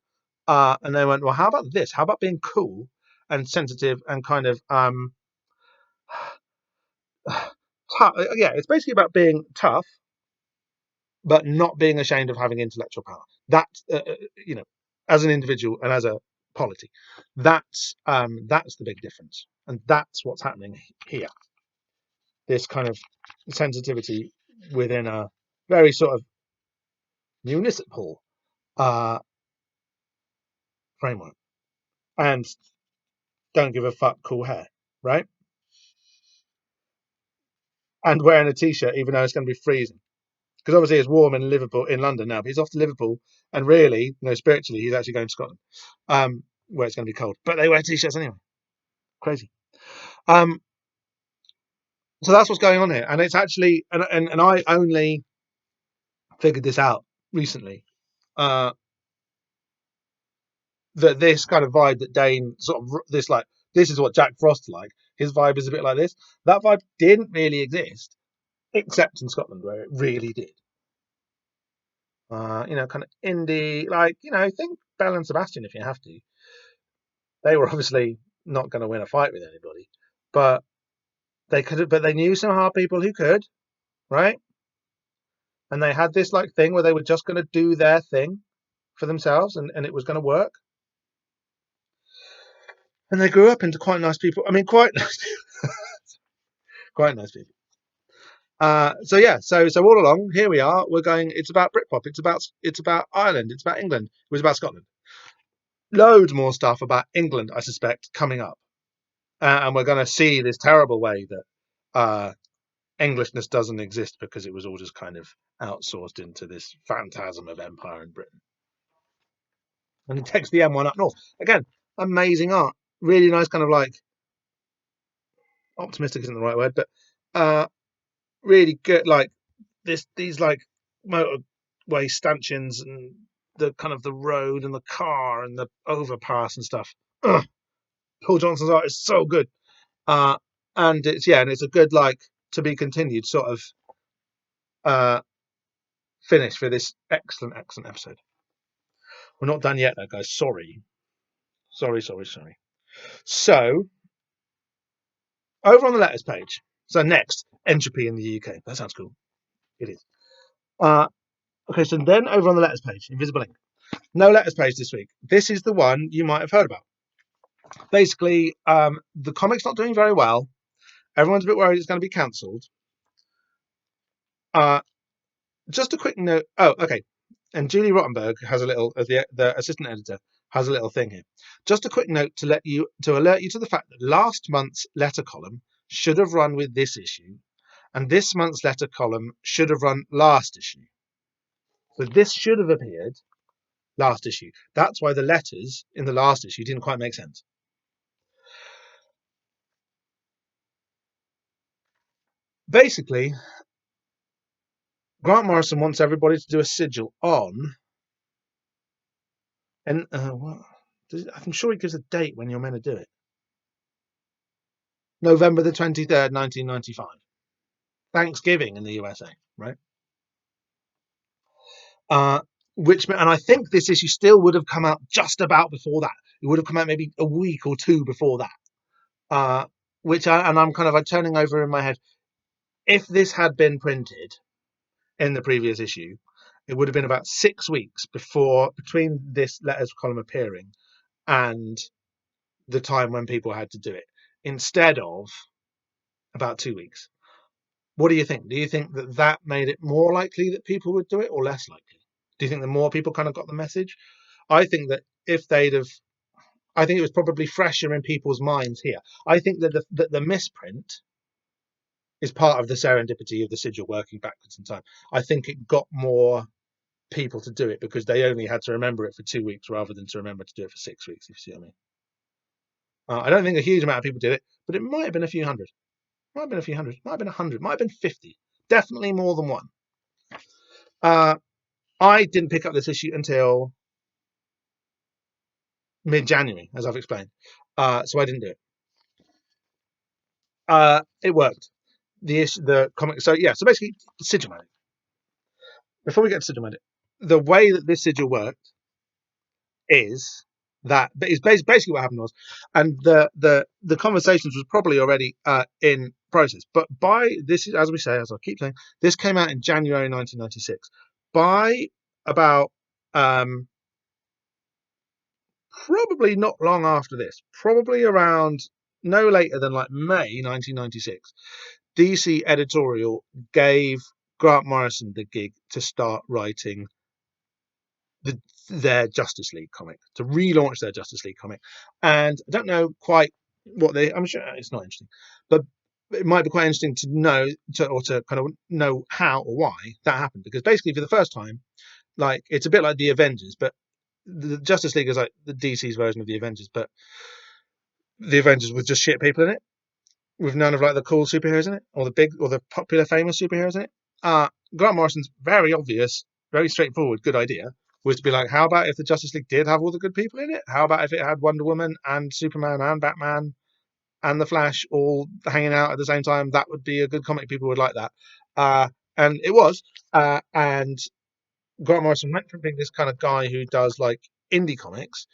And they went, well, how about this? How about being cool and sensitive and kind of tough? Yeah, it's basically about being tough, but not being ashamed of having intellectual power. That as an individual and as a polity, that's the big difference, and that's what's happening here. This kind of sensitivity within a very sort of municipal framework, and don't give a fuck, cool hair, right? And wearing a t-shirt even though it's going to be freezing, because obviously it's warm in Liverpool, in London now, but he's off to Liverpool, and really, spiritually, he's actually going to Scotland, where it's going to be cold. But they wear t-shirts anyway. Crazy. So that's what's going on here, and it's actually, and I only figured this out recently. That this kind of vibe that Dane sort of this is what Jack Frost's like. His vibe is a bit like this. That vibe didn't really exist except in Scotland, where it really did. Kind of indie, like, think Bell and Sebastian if you have to. They were obviously not going to win a fight with anybody, but they could have. But they knew some hard people who could, right? And they had this like thing where they were just going to do their thing for themselves, and it was going to work. And they grew up into quite nice people. I mean, quite nice, quite nice people. So yeah, so all along here we are. We're going. It's about Britpop. It's about Ireland. It's about England. It was about Scotland. Loads more stuff about England, I suspect, coming up, and we're going to see this terrible way that Englishness doesn't exist because it was all just kind of outsourced into this phantasm of empire in Britain. And he takes the M1 up north again. Amazing art, really nice, kind of like optimistic isn't the right word, but really good, like these like motorway stanchions and the kind of the road and the car and the overpass and stuff. Ugh. Paul Johnson's art is so good, and it's a good like to be continued sort of finish for this excellent episode. We're not done yet though, guys. Sorry. So over on the letters page. So next, entropy in the UK. That sounds cool. It is. Okay, so then over on the letters page, invisible ink. No letters page this week. This is the one you might have heard about. Basically, the comic's not doing very well. Everyone's a bit worried it's going to be cancelled. Just a quick note. Oh, okay. And Julie Rottenberg has a little, the assistant editor, has a little thing here. Just a quick note to alert you to the fact that last month's letter column should have run with this issue, and this month's letter column should have run last issue. So this should have appeared last issue. That's why the letters in the last issue didn't quite make sense. Basically, Grant Morrison wants everybody to do a sigil on, and I'm sure he gives a date when you're meant to do it. November the 23rd, 1995. Thanksgiving in the USA, right? And I think this issue still would have come out just about before that. It would have come out maybe a week or two before that. I'm kind of turning over in my head. If this had been printed in the previous issue, it would have been about 6 weeks between this letters column appearing and the time when people had to do it, instead of about 2 weeks. What do you think? Do you think that made it more likely that people would do it, or less likely? Do you think the more people kind of got the message? I think that I think it was probably fresher in people's minds here. I think that the misprint is part of the serendipity of the sigil working backwards in time. I think it got more people to do it because they only had to remember it for 2 weeks rather than to remember to do it for 6 weeks, if you see what I mean. I don't think a huge amount of people did it, but it might have been a few hundred. Might have been a few hundred. Might have been 100. Might have been 50. Definitely more than one. I didn't pick up this issue until mid-January, as I've explained. So I didn't do it. It worked. The comic. So yeah. So basically, Sigil Magic. Before we get to Sigil Magic, the way that this sigil worked is basically what happened was, and the conversations was probably already in process. But as I keep saying, this came out in January 1996. By about probably not long after this, probably around no later than like May 1996, DC editorial gave Grant Morrison the gig to start writing their Justice League comic, to relaunch their Justice League comic. And I don't know quite I'm sure it's not interesting, but it might be quite interesting to know to kind of know how or why that happened. Because basically, for the first time, like, it's a bit like the Avengers, but the Justice League is like the DC's version of the Avengers, but the Avengers with just shit people in it, with none of like the cool superheroes in it, or the popular famous superheroes in it. Grant Morrison's very obvious, very straightforward, good idea was to be like, how about if the Justice League did have all the good people in it? How about if it had Wonder Woman and Superman and Batman and the Flash all hanging out at the same time? That would be a good comic. People would like that. And it was. And Grant Morrison went from being this kind of guy who does like indie comics,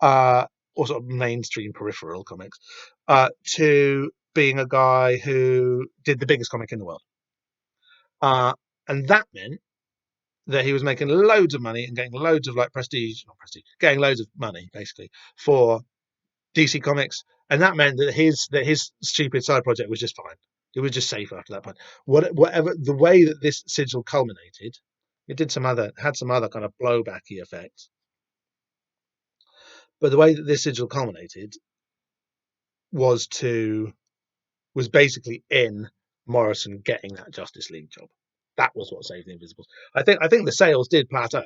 or sort of mainstream peripheral comics, to being a guy who did the biggest comic in the world. And that meant that he was making loads of money and getting loads of like getting loads of money basically for DC Comics. And that meant that his stupid side project was just fine. It was just safe after that point. Whatever the way that this sigil culminated, it had some other kind of blowbacky effects. But the way that this sigil culminated was basically in Morrison getting that Justice League job. That was what saved the Invisibles. I think the sales did plateau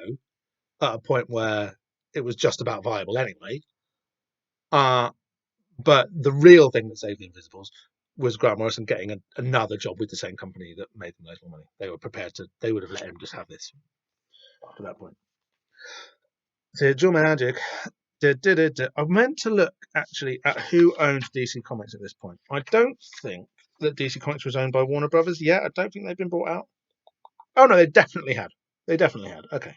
at a point where it was just about viable anyway. But the real thing that saved the Invisibles was Grant Morrison getting another job with the same company that made them loads more money. They would have let him just have this after that point. So Dual Magic. I meant to look actually at who owned DC Comics at this point. I don't think that DC Comics was owned by Warner Brothers yet. I don't think they've been bought out. Oh no, they definitely had. Okay.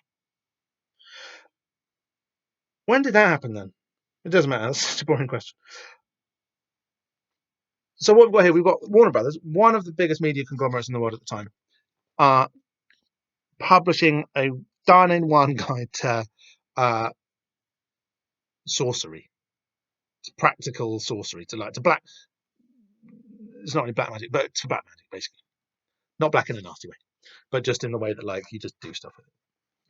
When did that happen then? It doesn't matter. That's such a boring question. So what we've got here, we've got Warner Brothers, one of the biggest media conglomerates in the world at the time, publishing a done-in-one guide to sorcery, to practical sorcery, to black. It's not only black magic, but to black magic, basically. Not black in a nasty way, but just in the way that like you just do stuff with it.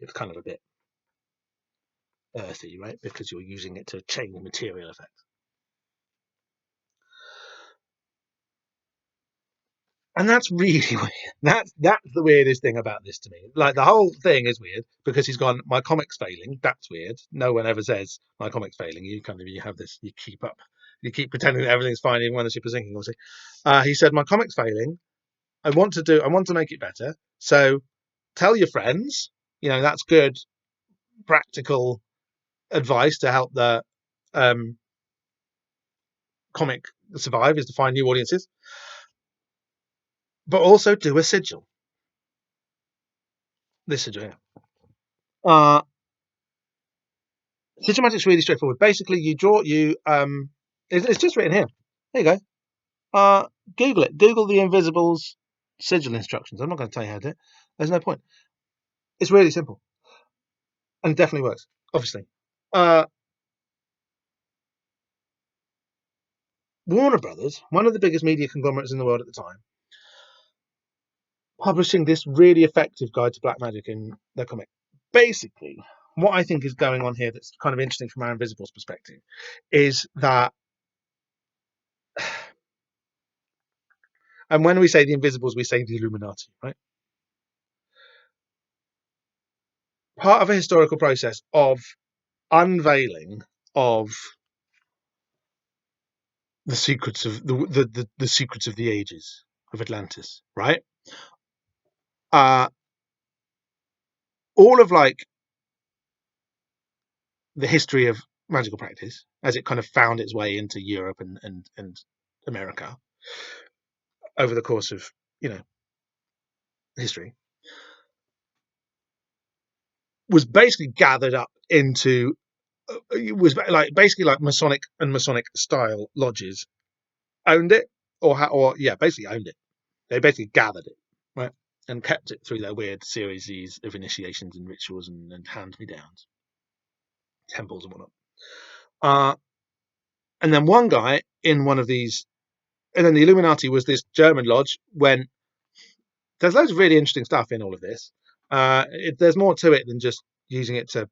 It's kind of a bit earthy, right? Because you're using it to change material effects. And that's really weird. That's the weirdest thing about this to me. Like, the whole thing is weird because he's gone, my comic's failing. That's weird. No one ever says my comic's failing. You have this, you keep pretending that everything's fine even when the ship is sinking. Obviously, he said my comic's failing. I want to make it better. So tell your friends. That's good practical advice to help the comic survive, is to find new audiences, but also do a sigil. This sigil here. Sigil magic's really straightforward. Basically, it's just written here. There you go. Google it. Google the Invisibles sigil instructions. I'm not going to tell you how to do it. There's no point. It's really simple, and it definitely works. Obviously, Warner Brothers, one of the biggest media conglomerates in the world at the time, publishing this really effective guide to black magic in their comic. Basically, what I think is going on here that's kind of interesting from our Invisibles perspective is that, and when we say the Invisibles, we say the Illuminati, right? Part of a historical process of unveiling of the secrets of the secrets of the ages of Atlantis, right? All of like the history of magical practice as it kind of found its way into Europe and America over the course of history was basically gathered up into it was like basically like Masonic and Masonic style lodges owned it basically owned it. They basically gathered it, right, and kept it through their weird series of initiations and rituals and hand me downs, temples and whatnot. And then one guy in one of these, and then the Illuminati was this German lodge. When there's loads of really interesting stuff in all of this, there's more to it than just using it to,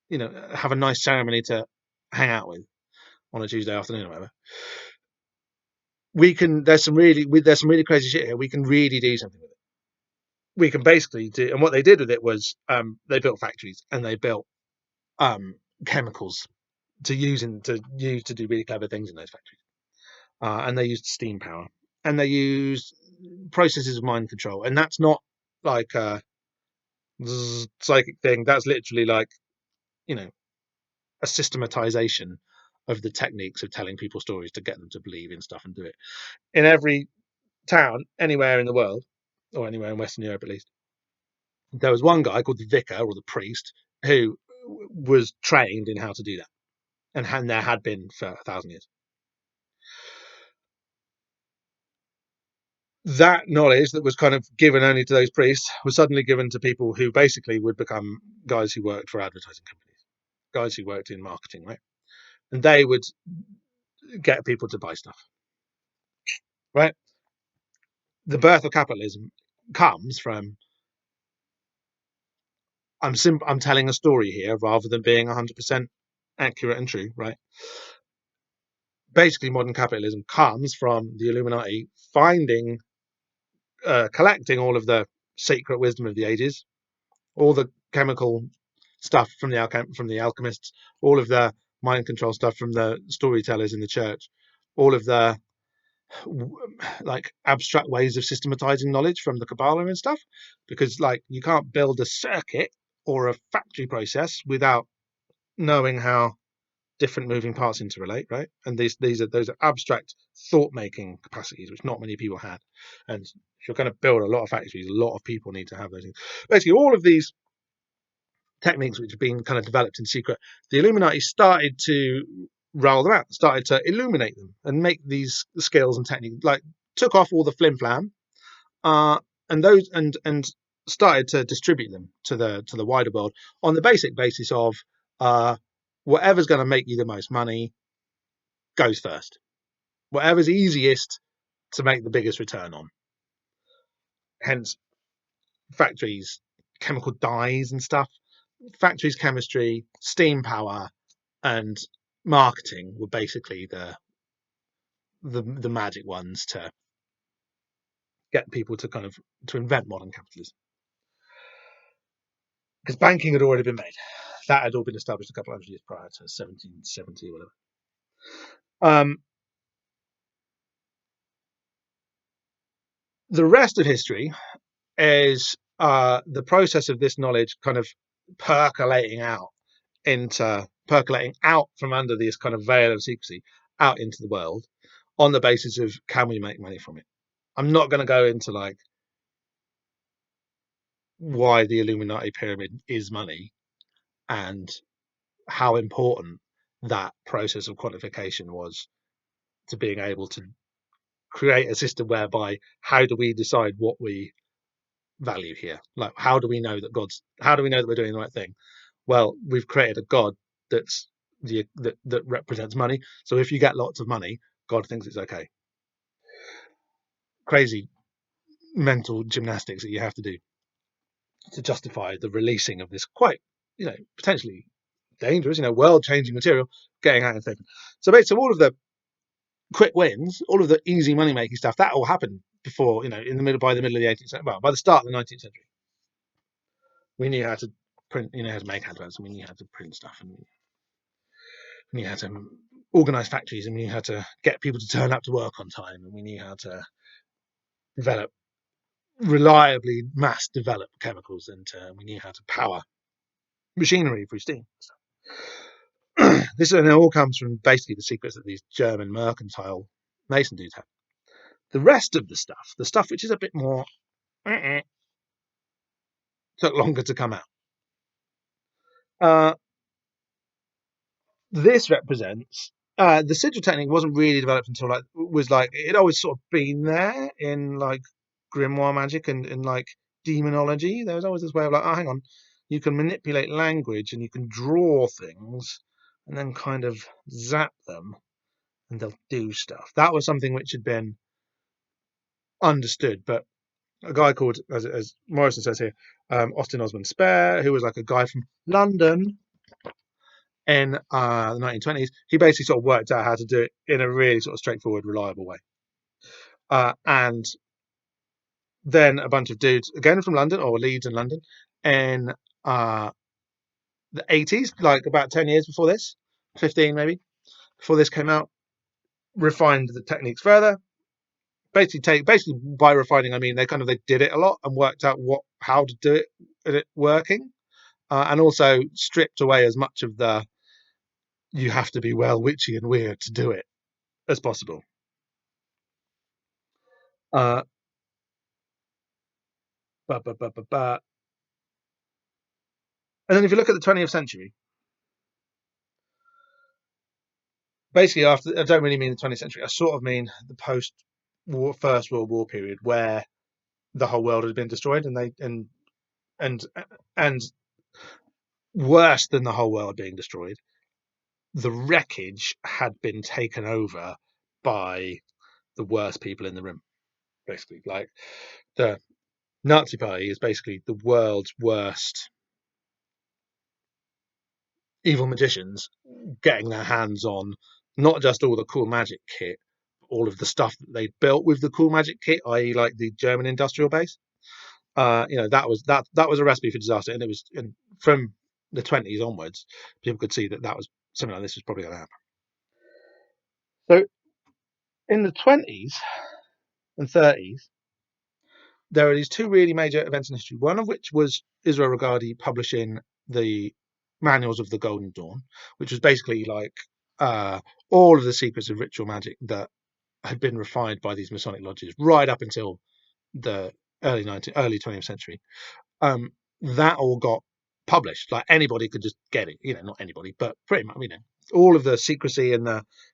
have a nice ceremony to hang out with on a Tuesday afternoon or whatever. There's some really crazy shit here. We can really do something with it. We can basically do, and what they did with it was they built factories and they built chemicals to do really clever things in those factories. And they used steam power and they used processes of mind control. And that's not like a psychic thing. That's literally like, a systematization of the techniques of telling people stories to get them to believe in stuff and do it. In every town, anywhere in the world, or anywhere in Western Europe at least, there was one guy called the vicar or the priest who was trained in how to do that, and there had been for 1,000 years. That knowledge that was kind of given only to those priests was suddenly given to people who basically would become guys who worked for advertising companies, guys who worked in marketing, right? And they would get people to buy stuff, right? The birth of capitalism comes from I'm telling a story here rather than being 100% accurate and true, right? Basically, modern capitalism comes from the Illuminati collecting all of the secret wisdom of the ages, all the chemical stuff from the alchemists, all of the mind control stuff from the storytellers in the church, all of the like abstract ways of systematizing knowledge from the Kabbalah and stuff, because like you can't build a circuit or a factory process without knowing how different moving parts interrelate, right? And those are abstract thought making capacities which not many people had. And if you're going to build a lot of factories, a lot of people need to have those things. Basically, all of these techniques which have been kind of developed in secret, the Illuminati started to roll them out, started to illuminate them and make these skills and techniques, like took off all the flim flam, and those and started to distribute them to the wider world on the basic basis of whatever's going to make you the most money goes first. Whatever's easiest to make the biggest return on. Hence, factories, chemical dyes and stuff. Factories, chemistry, steam power, and marketing were basically the magic ones to get people to invent modern capitalism, because banking had already been made. That had all been established a couple of hundred years prior to 1770 or whatever. The rest of history is the process of this knowledge kind of percolating out from under this kind of veil of secrecy out into the world on the basis of, can we make money from it? I'm not going to go into like why the Illuminati pyramid is money and how important that process of quantification was to being able to create a system whereby, how do we decide what we value here? Like, how do we know that we're doing the right thing? Well, we've created a god that's that represents money. So if you get lots of money, God thinks it's okay. Crazy mental gymnastics that you have to do to justify the releasing of this quite, potentially dangerous, world-changing material getting out of thing. So basically, all of the quick wins, all of the easy money-making stuff, that all happened before, by the middle of the 18th century. Well, by the start of the 19th century, we knew how to print, how to make adverts, and we knew how to print stuff, and we knew how to organize factories, and we knew how to get people to turn up to work on time, and we knew how to reliably mass develop chemicals, and we knew how to power machinery through steam. This all comes from basically the secrets that these German mercantile mason dudes had. The rest of the stuff which is a bit more took longer to come out. This represents the sigil technique wasn't really developed until it always sort of been there in like grimoire magic and in like demonology. There was always this way of like, oh, hang on, you can manipulate language and you can draw things and then kind of zap them and they'll do stuff. That was something which had been understood, but a guy called, as Morrison says here, Austin Osman Spare, who was like a guy from London in the 1920s, he basically sort of worked out how to do it in a really sort of straightforward, reliable way. And then a bunch of dudes, again from London, or Leeds and London, in the 80s, like about 10 years before this, 15 maybe, before this came out, refined the techniques further. Basically by refining, I mean they did it a lot and worked out how to do it working, and also stripped away as much of the you have to be well witchy and weird to do it as possible. And then if you look at the 20th century, basically after, I don't really mean the 20th century, I sort of mean the post-war First World War period, where the whole world had been destroyed, and worse than the whole world being destroyed, the wreckage had been taken over by the worst people in the room. Basically, like the Nazi Party is basically the world's worst evil magicians getting their hands on not just all the cool magic kit, all of the stuff that they built with the cool magic kit, i.e., like the German industrial base. That was a recipe for disaster, and it was from the 20s onwards. People could see that was something like this was probably going to happen. So, in the 20s and 30s, there are these two really major events in history. One of which was Israel Regardie publishing the Manuals of the Golden Dawn, which was basically like all of the secrets of ritual magic that had been refined by these Masonic lodges right up until the early 20th century. That all got published. Like anybody could just get it. Not anybody, but pretty much. All of the secrecy and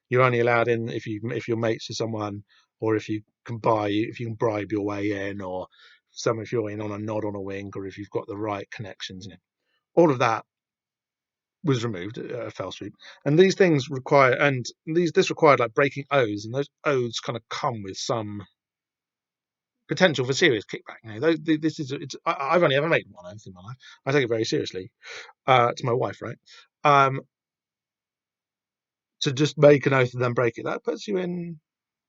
you're only allowed in if you're mates with someone, or if you can bribe your way in, or if you're in on a nod on a wink, or if you've got the right connections. All of that was removed at a fell swoop, and these things this required like breaking oaths, and those oaths kind of come with some potential for serious kickback. I've only ever made one oath in my life. I take it very seriously. To my wife, right? To just make an oath and then break it, that puts you in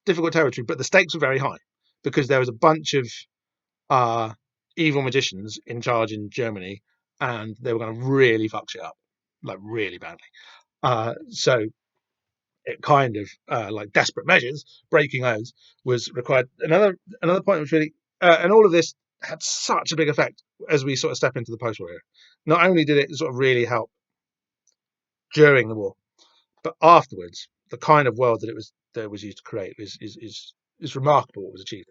difficult territory. But the stakes were very high because there was a bunch of evil magicians in charge in Germany, and they were going to really fuck shit up, like really badly. So it kind of like desperate measures, breaking oaths was required. Another point was really, and all of this had such a big effect as we sort of step into the post-war era. Not only did it sort of really help during the war, but afterwards, the kind of world that it was used to create is remarkable. What was achieved.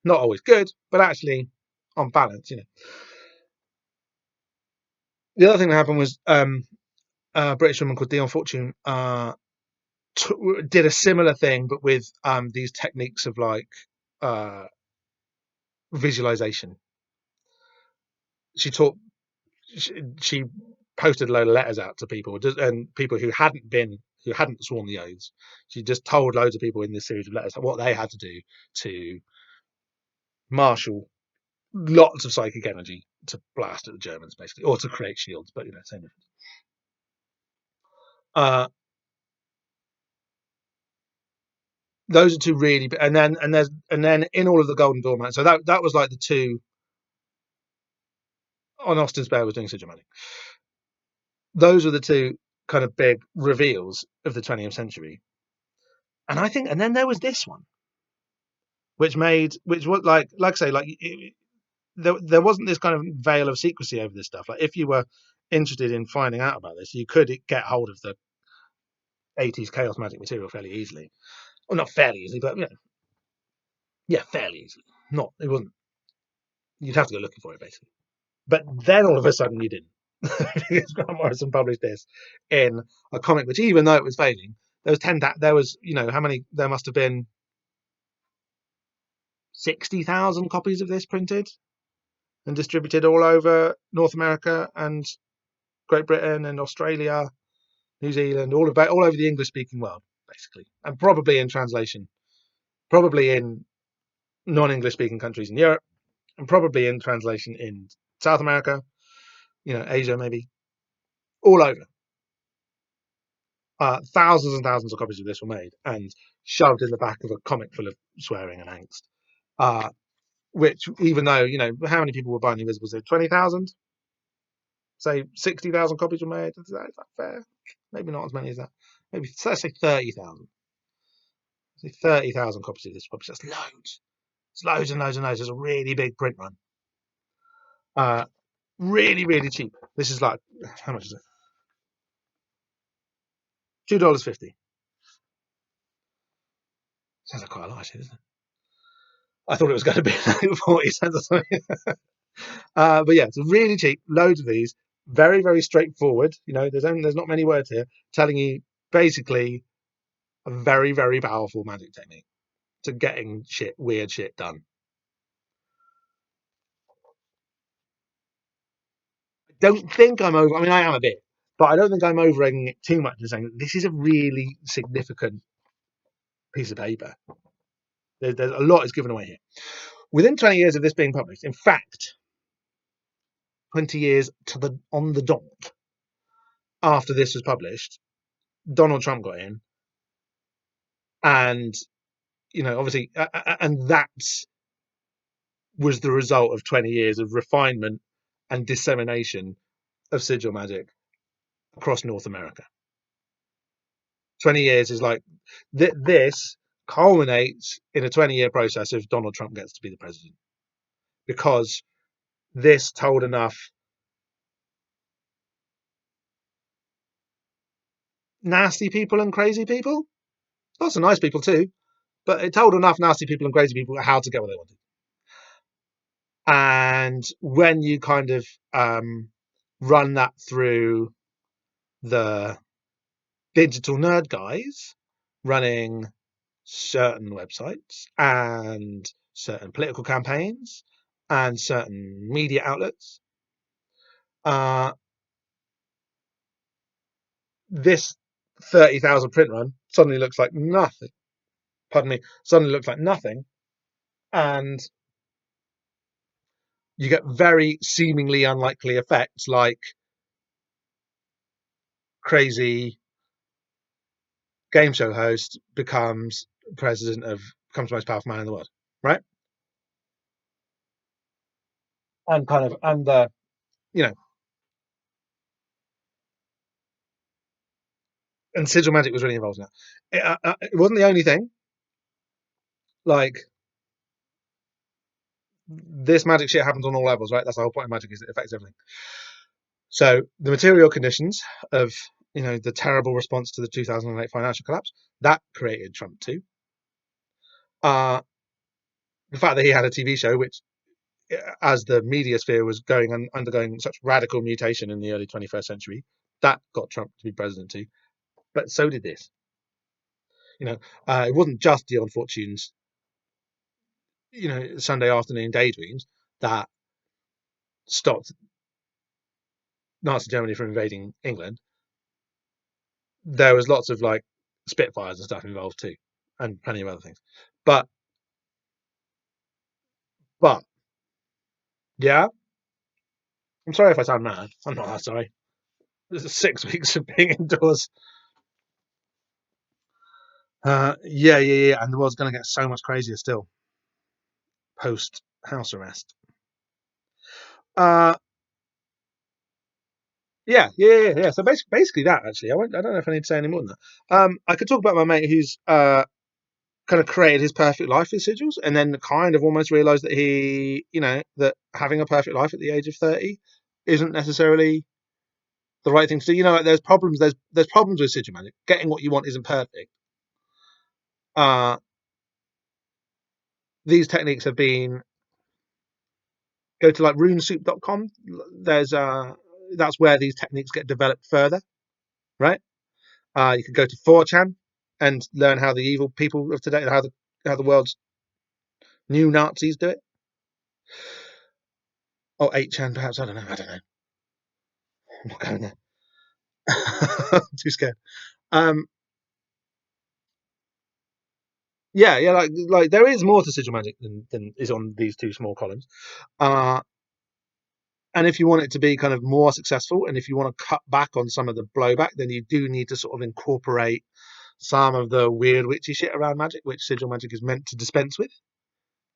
Not always good, but actually, on balance, The other thing that happened was a British woman called Dion Fortune did a similar thing, but with these techniques of like uh, visualization. She taught. She posted a load of letters out to people, and people who hadn't sworn the oaths. She just told loads of people in this series of letters what they had to do to marshal lots of psychic energy to blast at the Germans, basically, or to create shields. But same difference. Those are two really, and then in all of the Golden Doormat. So that was like the two on Austin Spare was doing Sigil Magic. Those are the two kind of big reveals of the 20th century. And I think, and then there was this one, which was like I say, like there wasn't this kind of veil of secrecy over this stuff. Like if you were interested in finding out about this, you could get hold of the 80s chaos magic material fairly easily. Well, not fairly easily, but yeah, fairly easily. It wasn't. You'd have to go looking for it basically. But then all of a sudden you didn't. Because Grant Morrison published this in a comic which, even though it was failing, there was how many? There must have been 60,000 copies of this printed and distributed all over North America and Great Britain and Australia, New Zealand, all over the English-speaking world, basically, and probably in translation, probably in non-English speaking countries in Europe, and probably in translation in South America, Asia maybe, all over. Thousands and thousands of copies of this were made and shoved in the back of a comic full of swearing and angst. Which, even though, how many people were buying the Invisibles? 20,000? Say 60,000 copies were made. Is that fair? Maybe not as many as that. Maybe, let's say 30,000. Say 30,000 copies of this published. That's loads. It's loads and loads and loads. It's a really big print run. Really, really cheap. This is like, how much is it? $2.50. Sounds like quite a lot, actually, doesn't it? I thought it was going to be like 40 cents or something. But yeah, it's really cheap. Loads of these. Very, very straightforward. There's not many words here telling you basically a very, very powerful magic technique to getting weird shit done. I don't think I'm over. I mean, I am a bit, but I don't think I'm over-egging it too much and saying this is a really significant piece of paper. There's a lot is given away here. Within 20 years of this being published, in fact, 20 years on the dot after this was published, Donald Trump got in, and obviously, and that was the result of 20 years of refinement and dissemination of sigil magic across North America. 20 years is like this culminates in a 20-year process if Donald Trump gets to be the president, because this told enough nasty people and crazy people, lots of nice people too, but it told enough nasty people and crazy people how to get what they wanted. And when you kind of run that through the digital nerd guys running certain websites and certain political campaigns and certain media outlets, this 30,000 print run suddenly looks like nothing. Pardon me, suddenly looks like nothing. And you get very seemingly unlikely effects like crazy game show host becomes the most powerful man in the world. right? And the you know, and sigil magic was really involved in that. It wasn't the only thing. Like, this magic shit happens on all levels, right? That's the whole point of magic, is it affects everything. So the material conditions of, the terrible response to the 2008 financial collapse, that created Trump too. The fact that he had a TV show, which, as the media sphere was undergoing such radical mutation in the early 21st century, that got Trump to be president too. But so did this. It wasn't just Dion Fortune's, Sunday afternoon daydreams that stopped Nazi Germany from invading England. There was lots of like Spitfires and stuff involved too, and plenty of other things. But yeah, I'm sorry if I sound mad. I'm not that sorry. This is 6 weeks of being indoors. Yeah, and the world's going to get so much crazier still post house arrest. Uh, yeah. So basically that, actually, I don't know if I need to say any more than that. I could talk about my mate who's kind of created his perfect life with sigils, and then kind of almost realised that that having a perfect life at the age of 30 isn't necessarily the right thing to do. Like, there's problems. There's problems with sigil magic. Getting what you want isn't perfect. These techniques have been, go to like runesoup.com. That's where these techniques get developed further, right? You could go to 4chan and learn how the evil people of today, how the world's new Nazis do it. Or 8chan, perhaps. I don't know. I'm not going there. I'm too scared. Yeah. Like there is more to sigil magic than is on these two small columns. And if you want it to be kind of more successful, and if you want to cut back on some of the blowback, then you do need to sort of incorporate some of the weird witchy shit around magic, which sigil magic is meant to dispense with.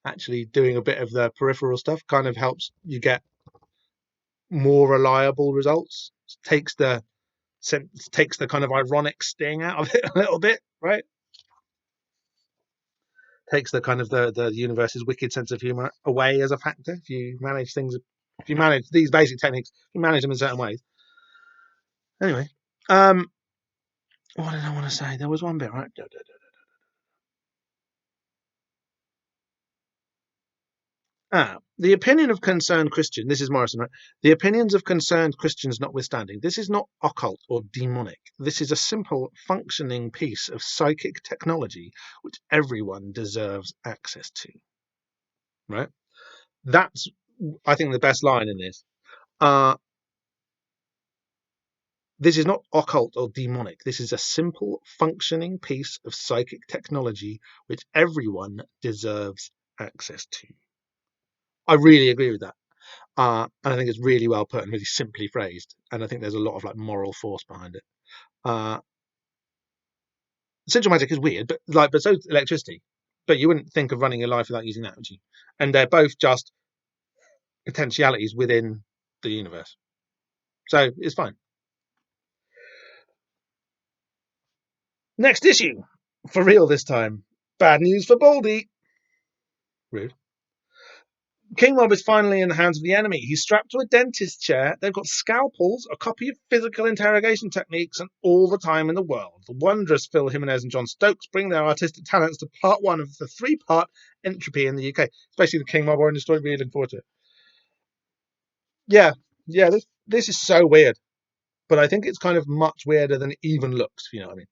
Actually doing a bit of the peripheral stuff kind of helps you get more reliable results. Takes the kind of ironic sting out of it a little bit, right? Takes the kind of the universe's wicked sense of humor away as a factor. If you manage these basic techniques, you manage them in certain ways. Anyway, what did I want to say? There was one bit, right? The opinion of concerned Christian. This is Morrison, right? The opinions of concerned Christians notwithstanding, this is not occult or demonic. This is a simple, functioning piece of psychic technology which everyone deserves access to. Right? That's, I think, the best line in this. This is not occult or demonic. This is a simple, functioning piece of psychic technology which everyone deserves access to. I really agree with that. And I think it's really well put and really simply phrased. And I think there's a lot of like moral force behind it. Sigil magic is weird, but so is electricity. But you wouldn't think of running your life without using that, would you? And they're both just potentialities within the universe. So it's fine. Next issue. For real this time. Bad news for Baldy. Rude. King Mob is finally in the hands of the enemy. He's strapped to a dentist chair. They've got scalpels, a copy of physical interrogation techniques, and all the time in the world. The wondrous Phil Jimenez and John Stokes bring their artistic talents to part one of the 3-part Entropy in the UK. It's basically the King Mob origin story. Really looking forward to it. Yeah. This is so weird, but I think it's kind of much weirder than it even looks. If you know what I mean.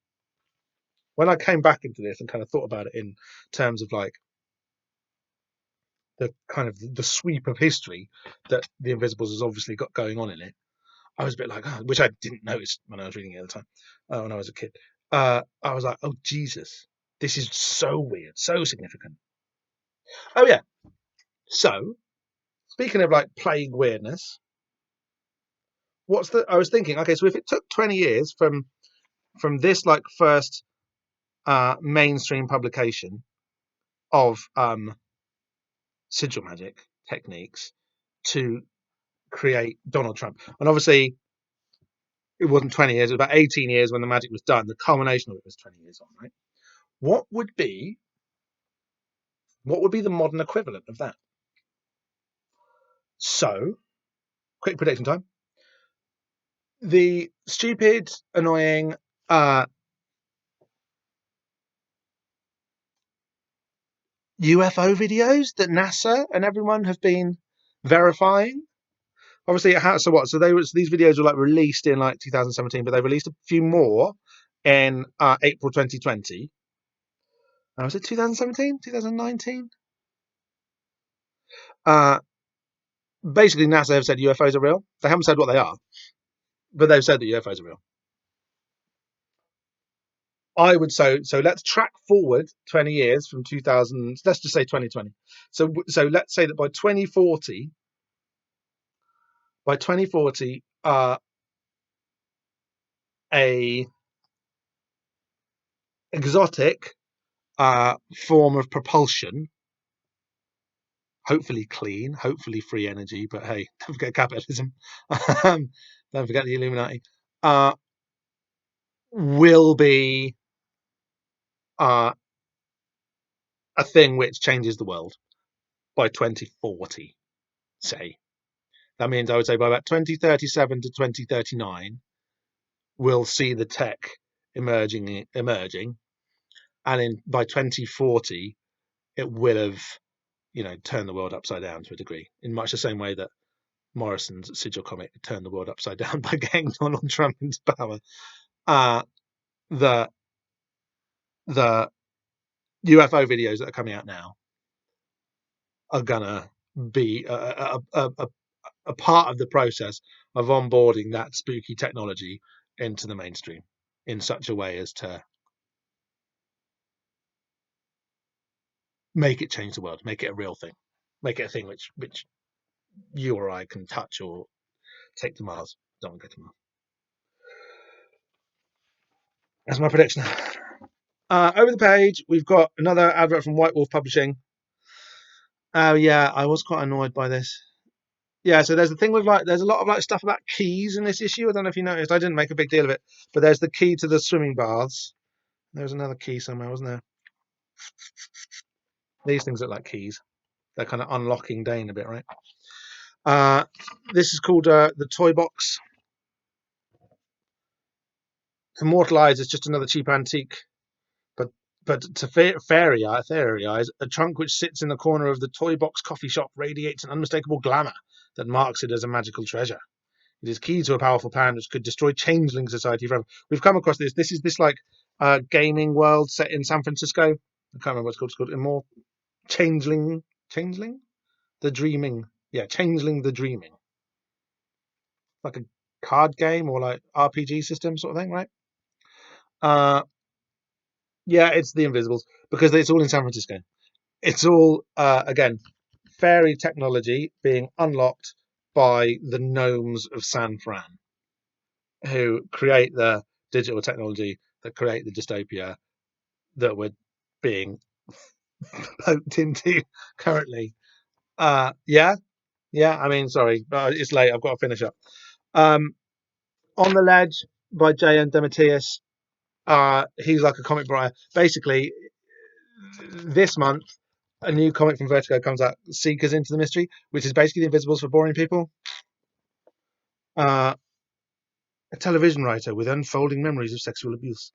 When I came back into this and kind of thought about it in terms of like the kind of the sweep of history that the Invisibles has obviously got going on in it, I was a bit like, which I didn't notice when I was reading it at the time, when I was a kid. I was like, oh Jesus, this is so weird, so significant. Oh yeah. So speaking of like plague weirdness, I was thinking, okay, so if it took 20 years from this like first mainstream publication of sigil magic techniques to create Donald Trump. And obviously, it wasn't 20 years, it was about 18 years when the magic was done. The culmination of it was 20 years on, right? What would be the modern equivalent of that? So, quick prediction time. The stupid, annoying UFO videos that NASA and everyone have been verifying. Obviously, it has. So what? So these videos were like released in like 2017, but they released a few more in April 2020. Was it 2017, 2019? Basically, NASA have said UFOs are real. They haven't said what they are, but they've said that UFOs are real. I would so let's track forward 20 years from 2000. Let's just say 2020. So let's say that by 2040, a exotic form of propulsion, hopefully clean, hopefully free energy, but hey, don't forget capitalism. Don't forget the Illuminati. Will be a thing which changes the world by 2040, say. That means I would say by about 2037 to 2039, we'll see the tech emerging, and by 2040, it will have, turned the world upside down to a degree, in much the same way that Morrison's Sigil comic turned the world upside down by getting Donald Trump into power. The UFO videos that are coming out now are gonna be a part of the process of onboarding that spooky technology into the mainstream in such a way as to make it change the world, make it a real thing, make it a thing which you or I can touch or take to Mars. Don't go to Mars. That's my prediction. Over the page, we've got another advert from White Wolf Publishing. Oh yeah, I was quite annoyed by this. Yeah, so there's the thing with there's a lot of stuff about keys in this issue. I don't know if you noticed. I didn't make a big deal of it, but there's the key to the swimming baths. There's another key somewhere, wasn't there? These things look like keys. They're kind of unlocking Dane a bit, right? This is called the Toy Box. To mortal eyes, it's just another cheap antique. But to fairy eyes, a trunk which sits in the corner of the Toy Box coffee shop radiates an unmistakable glamour that marks it as a magical treasure. It is key to a powerful plan which could destroy changeling society forever. We've come across this. This is this gaming world set in San Francisco. I can't remember what it's called. It's called Immortal Changeling, the Dreaming. Yeah, Changeling the Dreaming. Like a card game or like RPG system sort of thing, right? Yeah, it's the Invisibles because it's all in San Francisco. It's all again fairy technology being unlocked by the gnomes of San Fran, who create the digital technology that create the dystopia that we're being poked into currently. Yeah. I mean, sorry, it's late. I've got to finish up. On the Ledge by J.N. Demetrius. He's like a comic writer. Basically, this month, a new comic from Vertigo comes out, Seekers into the Mystery, which is basically the Invisibles for boring people. A television writer with unfolding memories of sexual abuse.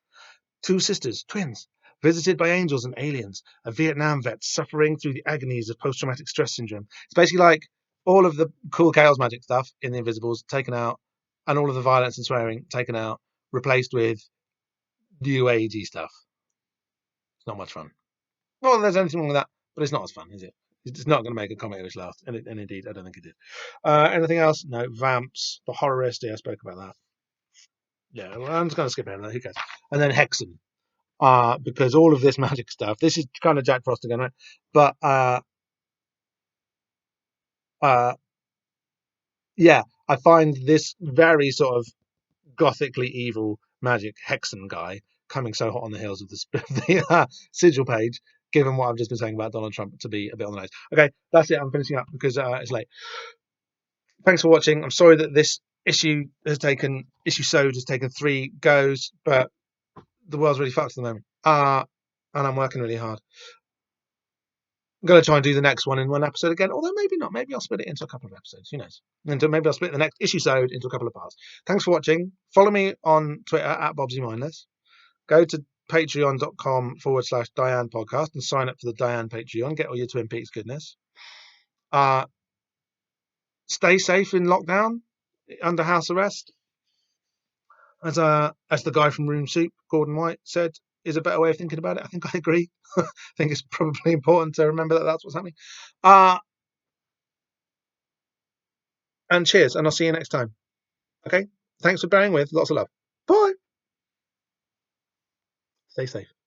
Two sisters, twins, visited by angels and aliens. A Vietnam vet suffering through the agonies of post-traumatic stress syndrome. It's basically like all of the cool chaos magic stuff in the Invisibles taken out, and all of the violence and swearing taken out, replaced with new agey stuff. It's not much fun. Well, there's anything wrong with that, but it's not as fun, is it? It's not going to make a comic which lasts, and indeed, I don't think it did. Anything else? No. Vamps, the horror SD. I spoke about that. Yeah, well, I'm just going to skip over that. Who cares? And then Hexen, because all of this magic stuff. This is kind of Jack Frost again, right? But yeah, I find this very sort of gothically evil magic Hexen guy coming so hot on the heels of the Sigil page given what I've just been saying about Donald Trump, to be a bit on the nose. Okay, that's it. I'm finishing up because it's late. Thanks for watching. I'm sorry that this issue has taken 3 goes, but the world's really fucked at the moment. And I'm working really hard. I'm going to try and do the next one in one episode again, although maybe not. Maybe I'll split it into a couple of episodes. Who knows? And maybe I'll split the next issuesode into a couple of parts. Thanks for watching. Follow me on Twitter at BobsyMindless. Go to patreon.com/Diane podcast and sign up for the Diane Patreon. Get all your Twin Peaks goodness. Stay safe in lockdown, under house arrest. As the guy from Room Soup, Gordon White, said, is a better way of thinking about it. I think I agree. I think it's probably important to remember that that's what's happening. And cheers, and I'll see you next time. Okay? Thanks for bearing with. Lots of love. Bye. Stay safe.